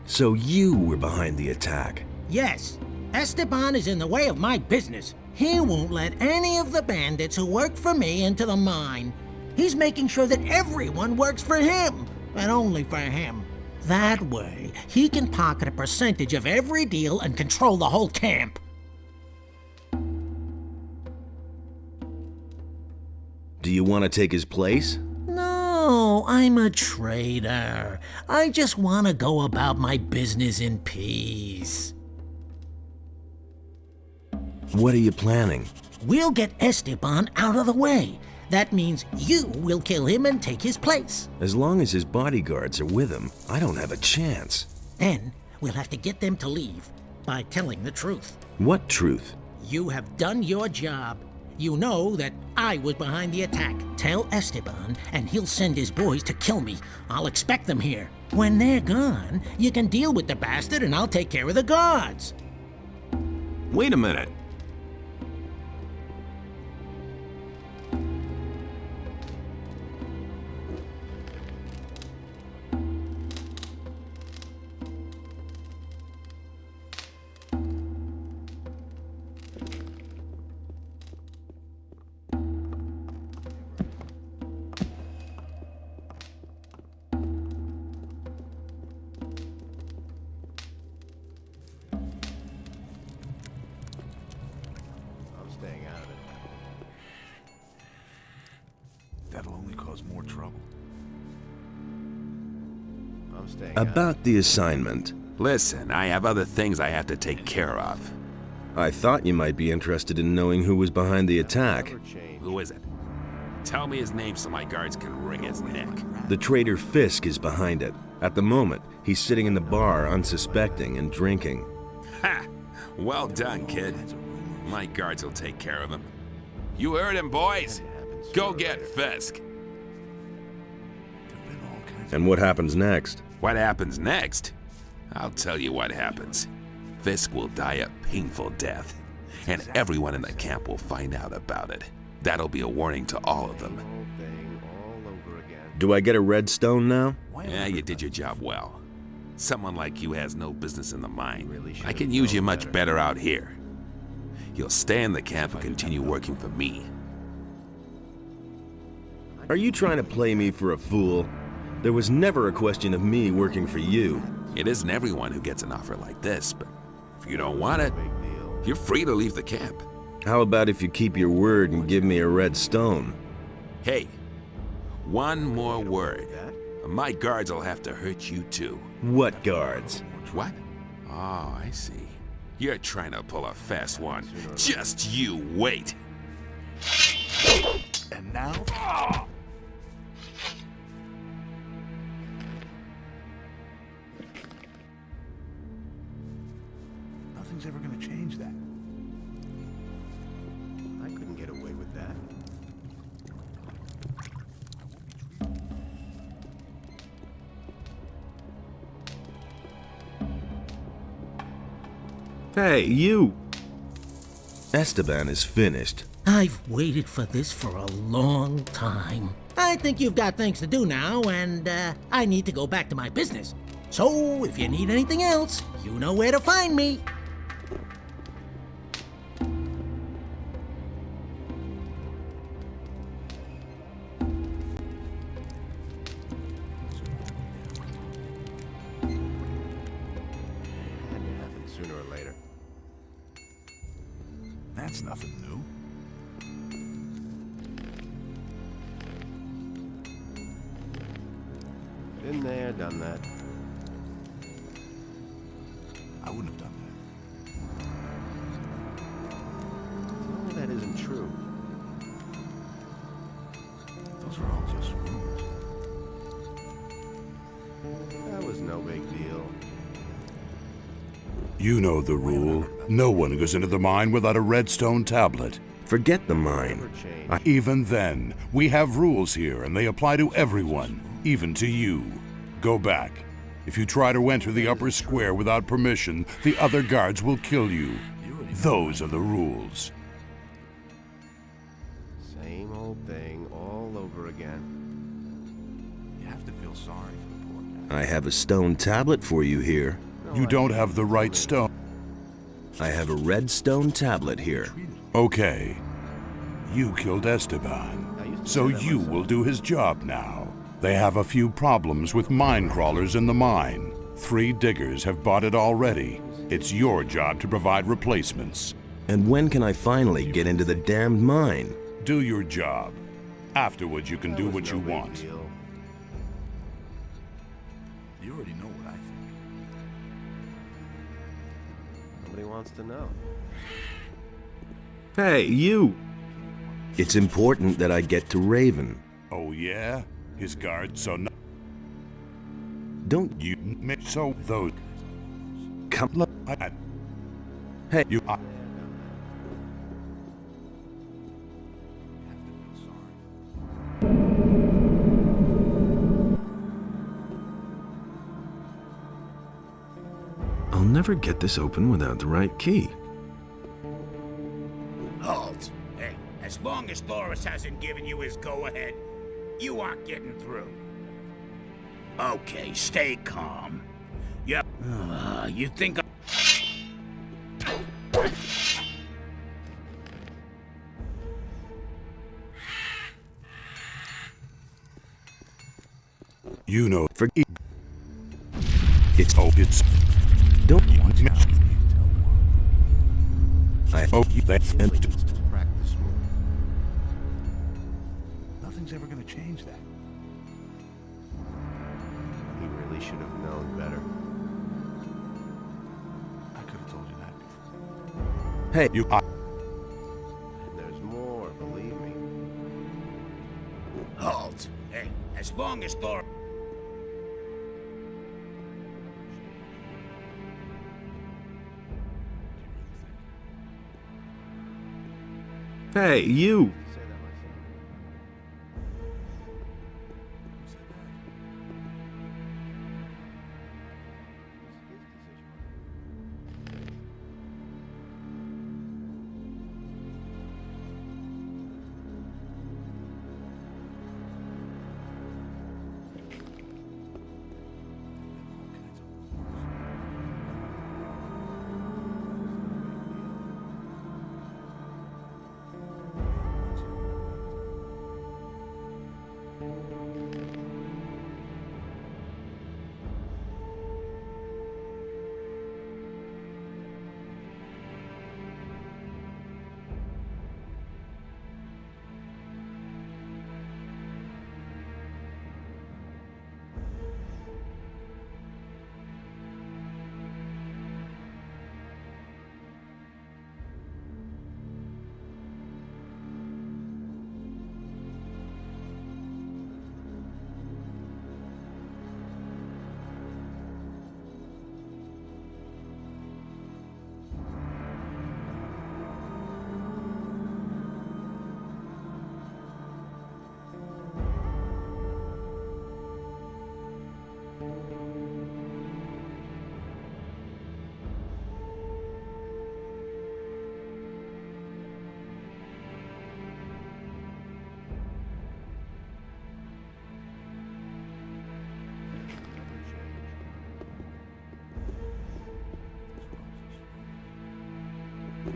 So you were behind the attack. Yes, Esteban is in the way of my business. He won't let any of the bandits who work for me into the mine. He's making sure that everyone works for him, and only for him. That way, he can pocket a percentage of every deal and control the whole camp. Do you want to take his place? No, I'm a trader. I just want to go about my business in peace. What are you planning? We'll get Esteban out of the way. That means you will kill him and take his place. As long as his bodyguards are with him, I don't have a chance. Then we'll have to get them to leave by telling the truth. What truth? You have done your job. You know that I was behind the attack. Tell Esteban, and he'll send his boys to kill me. I'll expect them here. When they're gone, you can deal with the bastard and I'll take care of the guards. Wait a minute. Staying out of it. That'll only cause more trouble. I'm staying About the assignment. Listen, I have other things I have to take care of. I thought you might be interested in knowing who was behind the attack. Who is it? Tell me his name so my guards can wring his neck. The traitor Fisk is behind it. At the moment, he's sitting in the bar unsuspecting and drinking. Ha! Well done, kid. My guards will take care of him. You heard him, boys. Go get Fisk. And what happens next? What happens next? I'll tell you what happens. Fisk will die a painful death, and everyone in the camp will find out about it. That'll be a warning to all of them. Do I get a redstone now? Yeah, you did your job well. Someone like you has no business in the mine. I can use you much better out here. You'll stay in the camp and continue working for me. Are you trying to play me for a fool? There was never a question of me working for you. It isn't everyone who gets an offer like this, but if you don't want it, you're free to leave the camp. How about if you keep your word and give me a red stone? Hey, one more word. My guards will have to hurt you too. What guards? What? Oh, I see. You're trying to pull a fast one. Just you wait. And now? Nothing's ever gonna change that. I couldn't get away with that. Hey, you! Esteban is finished. I've waited for this for a long time. I think you've got things to do now, and I need to go back to my business. So, if you need anything else, you know where to find me. Had to happen sooner or later. That's nothing new. Been there, done that. I wouldn't have done Tell me that isn't true. that. Those were all just rumors. That was no big deal. You know the rule. No one goes into the mine without a redstone tablet. Forget the mine. Even then, we have rules here, and they apply to everyone, even to you. Go back. If you try to enter the upper square without permission, the other guards will kill you. Those are the rules. Same old thing all over again. You have to feel sorry for the poor guy. I have a stone tablet for you here. You don't have the right stone. I have a red stone tablet here. Okay. You killed Esteban, so you will do his job now. They have a few problems with mine crawlers in the mine. 3 diggers have bought it already. It's your job to provide replacements. And when can I finally get into the damned mine? Do your job. Afterwards, you can do what you want. Deal. You already know what I think. Nobody wants to know. Hey, you! It's important that I get to Raven. Oh, yeah? His guards, so no. Don't You so those. come. Look. Hey, You. I'll never get this open without the right key. Halt! Hey, as long as Thoris hasn't given you his go-ahead, you aren't getting through. Okay, stay calm. Yep. You think You know. For It's. Oh, it's. don't. I. Oh, that's. Practice more. Nothing's ever gonna change that. He really should have known better. I could have told you that before. Hey, You. And there's more, believe me. halt? Hey, as long as Thoris. hey, you! Say that myself. His decision.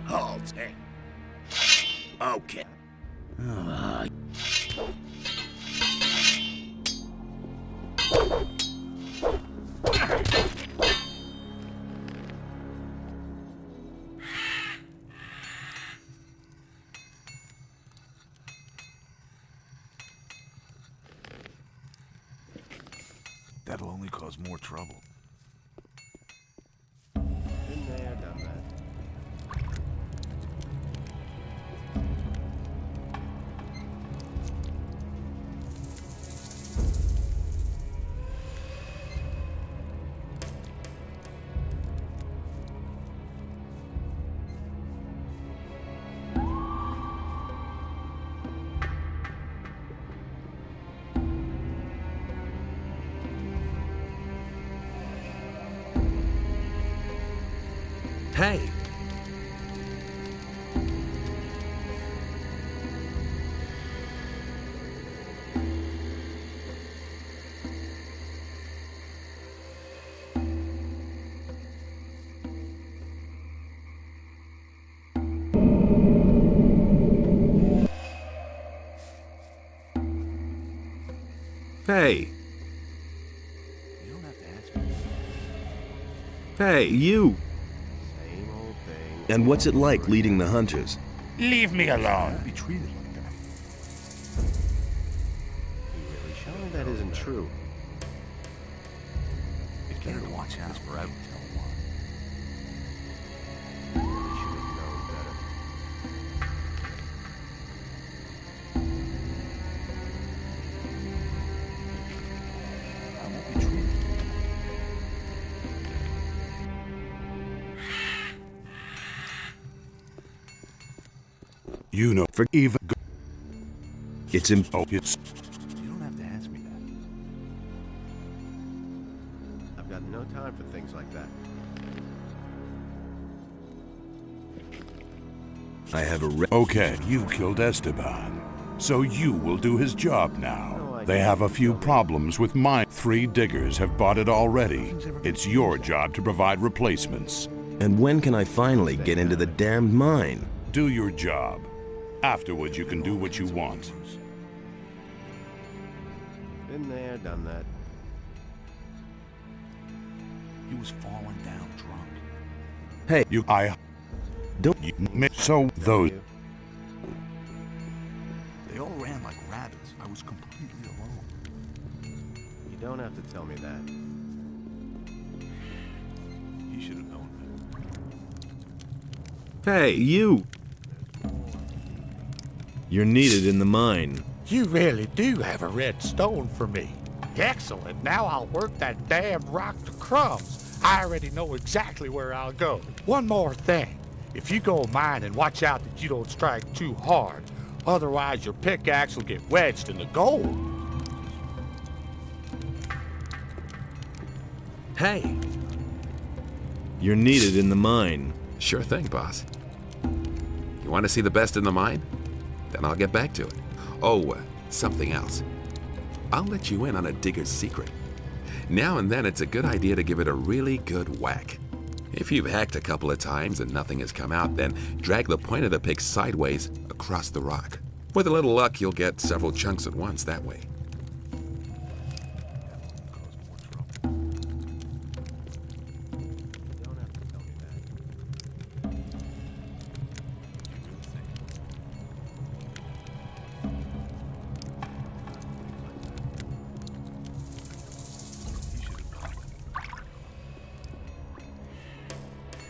Halt. Okay. That'll only cause more trouble. Been there, done that. Hey! Hey! You don't have to ask me. Hey, you! Same old thing. And what's it like leading the hunters? Leave me alone. Be treated like that. You really show me that isn't true. It better to watch out for I don't tell why. You really should have known better. I won't be treated. You know, for even. It's Oh, it's. You don't have to ask me that. I've got no time for things like that. I have a Okay, you killed Esteban. So you will do his job now. They have a few problems with mine. 3 diggers have bought it already. It's your job to provide replacements. And when can I finally get into the damned mine? Do your job. Afterwards, you can do what you want. Been there, done that. He was falling down drunk. Hey, Don't you so those. They all ran like rabbits. I was completely alone. You don't have to tell me that. You should have known Hey, you! You're needed in the mine. You really do have a red stone for me. Excellent. Now I'll work that damn rock to crumbs. I already know exactly where I'll go. One more thing. If you go mining, watch out that you don't strike too hard. Otherwise, your pickaxe will get wedged in the gold. Hey! You're needed in the mine. Sure thing, boss. You want to see the best in the mine? Then I'll get back to it. Oh, something else. I'll let you in on a digger's secret. Now and then it's a good idea to give it a really good whack. If you've hacked a couple of times and nothing has come out, then drag the point of the pick sideways across the rock. With a little luck, you'll get several chunks at once that way.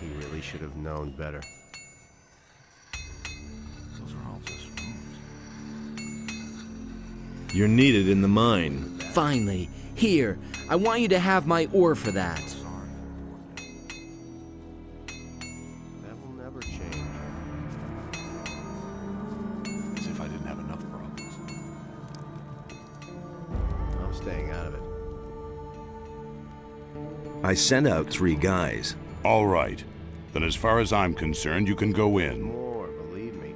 He really should have known better. Those are all just rumors. You're needed in the mine. Finally, here. I want you to have my ore for that. That will never change. As if I didn't have enough problems. I'm staying out of it. I sent out 3 guys. All right. Then as far as I'm concerned, you can go in. More, believe me.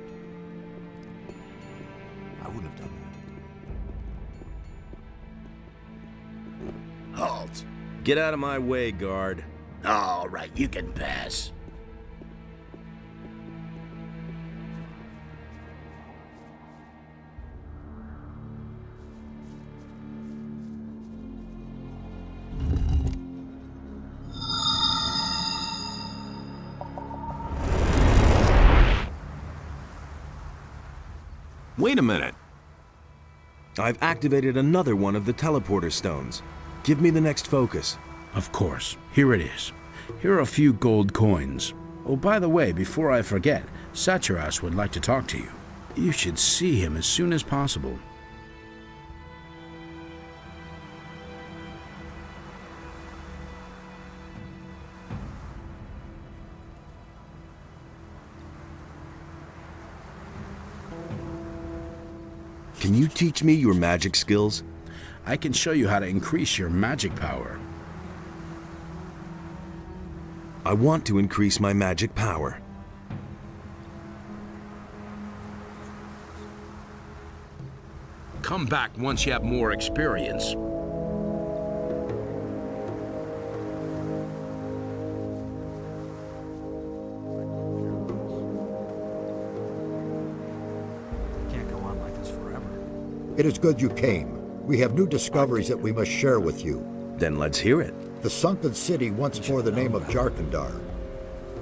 I wouldn't have done that. Halt. Get out of my way, guard. All right, you can pass. Wait a minute. I've activated another one of the teleporter stones. Give me the next focus. Of course. Here it is. Here are a few gold coins. Oh, by the way, before I forget, Satyras would like to talk to you. You should see him as soon as possible. Can you teach me your magic skills? I can show you how to increase your magic power. I want to increase my magic power. Come back once you have more experience. Can't go on like this forever. It is good you came. We have new discoveries that we must share with you. Then let's hear it. The sunken city once bore the name of Jarkandar.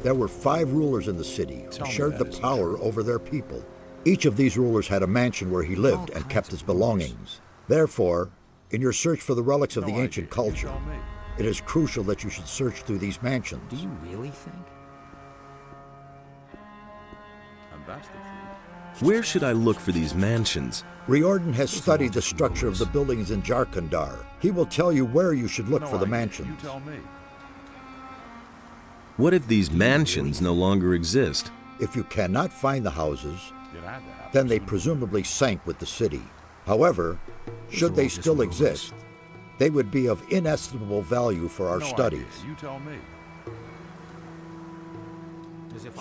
There were 5 rulers in the city who shared the power over their people. Each of these rulers had a mansion where he lived and kept his belongings. Therefore, in your search for the relics of the ancient culture, it is crucial that you should search through these mansions. Do you really think? Where should I look for these mansions? Riordan has studied the structure of the buildings in Jarkandar. He will tell you where you should look for the mansions. What if these mansions no longer exist? If you cannot find the houses, then they presumably sank with the city. However, should they still exist, they would be of inestimable value for our studies. You tell me.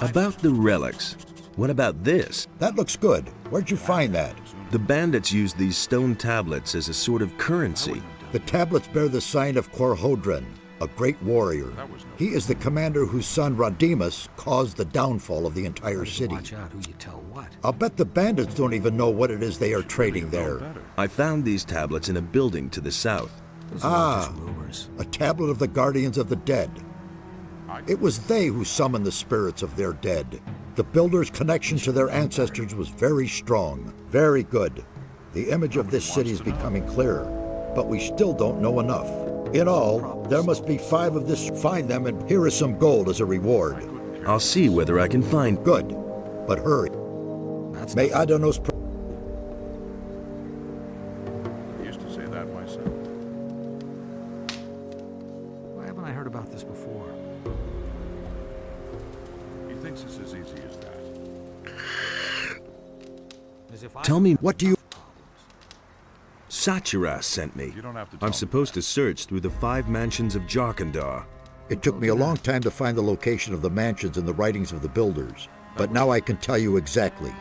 About the relics. What about this? That looks good. Where'd you find that? The bandits used these stone tablets as a sort of currency. The tablets bear the sign of Korhodren, a great warrior. He is the commander whose son Rodimus caused the downfall of the entire city. Watch out who you tell what. I'll bet the bandits don't even know what it is they are trading there. I found these tablets in a building to the south. Ah, a tablet of the guardians of the dead. It was they who summoned the spirits of their dead. The builders' connection to their ancestors was very strong. Very good. The image of this city is becoming clearer, but we still don't know enough. In all, there must be 5 of this. Find them, and here is some gold as a reward. I'll see whether I can find. Good, but hurry. May Adonos. I used to say that myself. Why haven't I heard about this before? He thinks it's as easy as that. As if I... Tell me, what do you... Satyras sent me. You don't have to I'm tell supposed to search through the 5 mansions of Jarkandar. It took me a long time to find the location of the mansions in the writings of the builders, but now I can tell you exactly.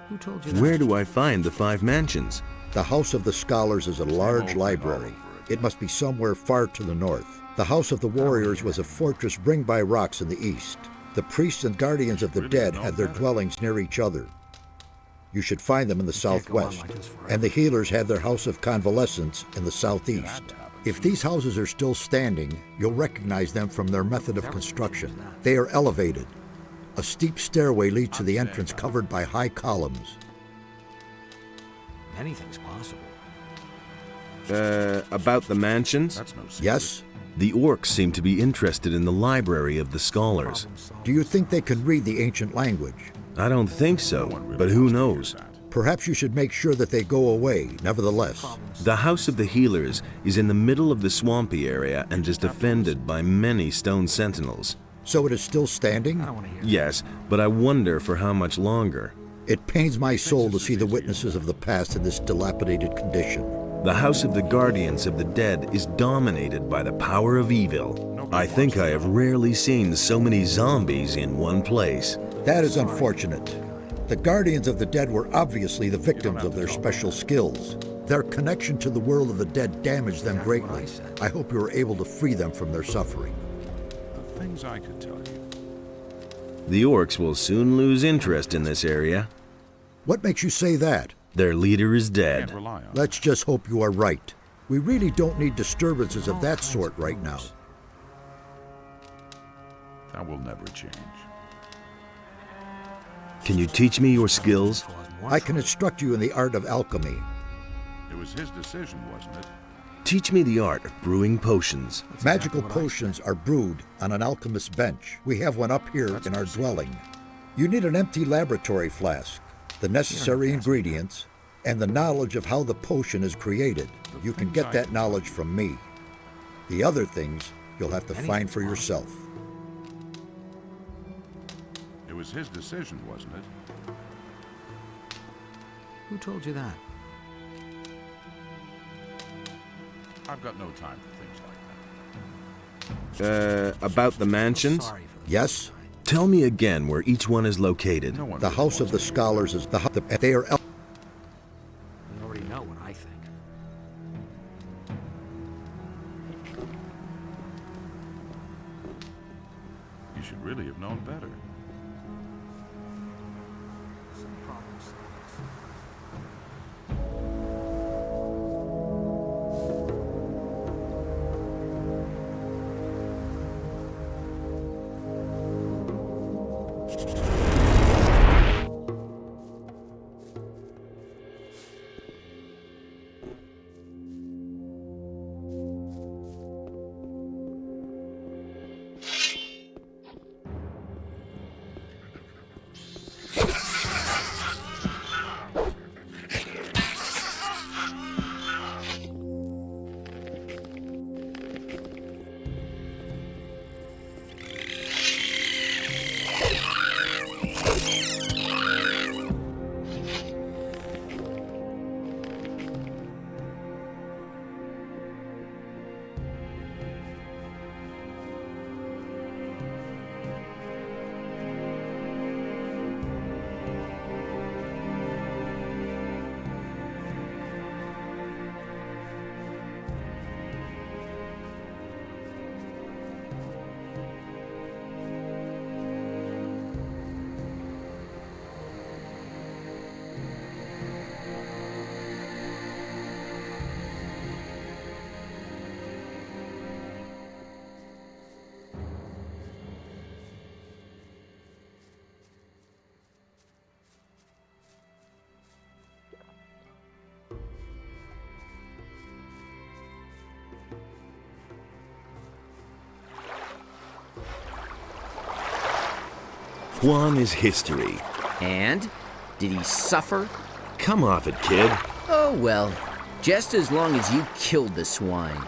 Who told you that? Where do I find the 5 mansions? The House of the Scholars is a large library. It must be somewhere far to the north. The House of the Warriors was a fortress ringed by rocks in the east. The priests and guardians of the dead had their dwellings near each other. You should find them in the southwest. And the healers had their House of Convalescence in the southeast. If these houses are still standing, you'll recognize them from their method of construction. They are elevated. A steep stairway leads to the entrance covered by high columns. Anything's possible. About the mansions? That's no secret. Yes? The orcs seem to be interested in the library of the scholars. Do you think they can read the ancient language? I don't think so, but who knows? Perhaps you should make sure that they go away, nevertheless. The House of the Healers is in the middle of the swampy area and is defended by many stone sentinels. So it is still standing? Yes, but I wonder for how much longer. It pains my soul to see the witnesses of the past in this dilapidated condition. The House of the Guardians of the Dead is dominated by the power of evil. I think I have rarely seen so many zombies in one place. That is unfortunate. The Guardians of the Dead were obviously the victims of their special skills. Their connection to the world of the dead damaged them greatly. I hope you are able to free them from their suffering. The things I could tell you. The orcs will soon lose interest in this area. What makes you say that? Their leader is dead. Can't rely on Let's just hope you are right. We really don't need disturbances of that sort right now. that will never change. Can you teach me your skills? I can instruct you in the art of alchemy. It was his decision, wasn't it? Teach me the art of brewing potions. Magical potions are brewed on an alchemist's bench. We have one up here in our dwelling. You need an empty laboratory flask, the necessary ingredients, and the knowledge of how the potion is created. You can get that knowledge from me. The other things you'll have to find for yourself. It was his decision, wasn't it? Who told you that? I've got no time for things like that. About the mansions? Yes? Tell me again where each one is located. The House of the Scholars is they are... You already know what I think. You should really have known better. Juan is history. And? Did he suffer? Come off it, kid. Oh well, just as long as you killed the swine.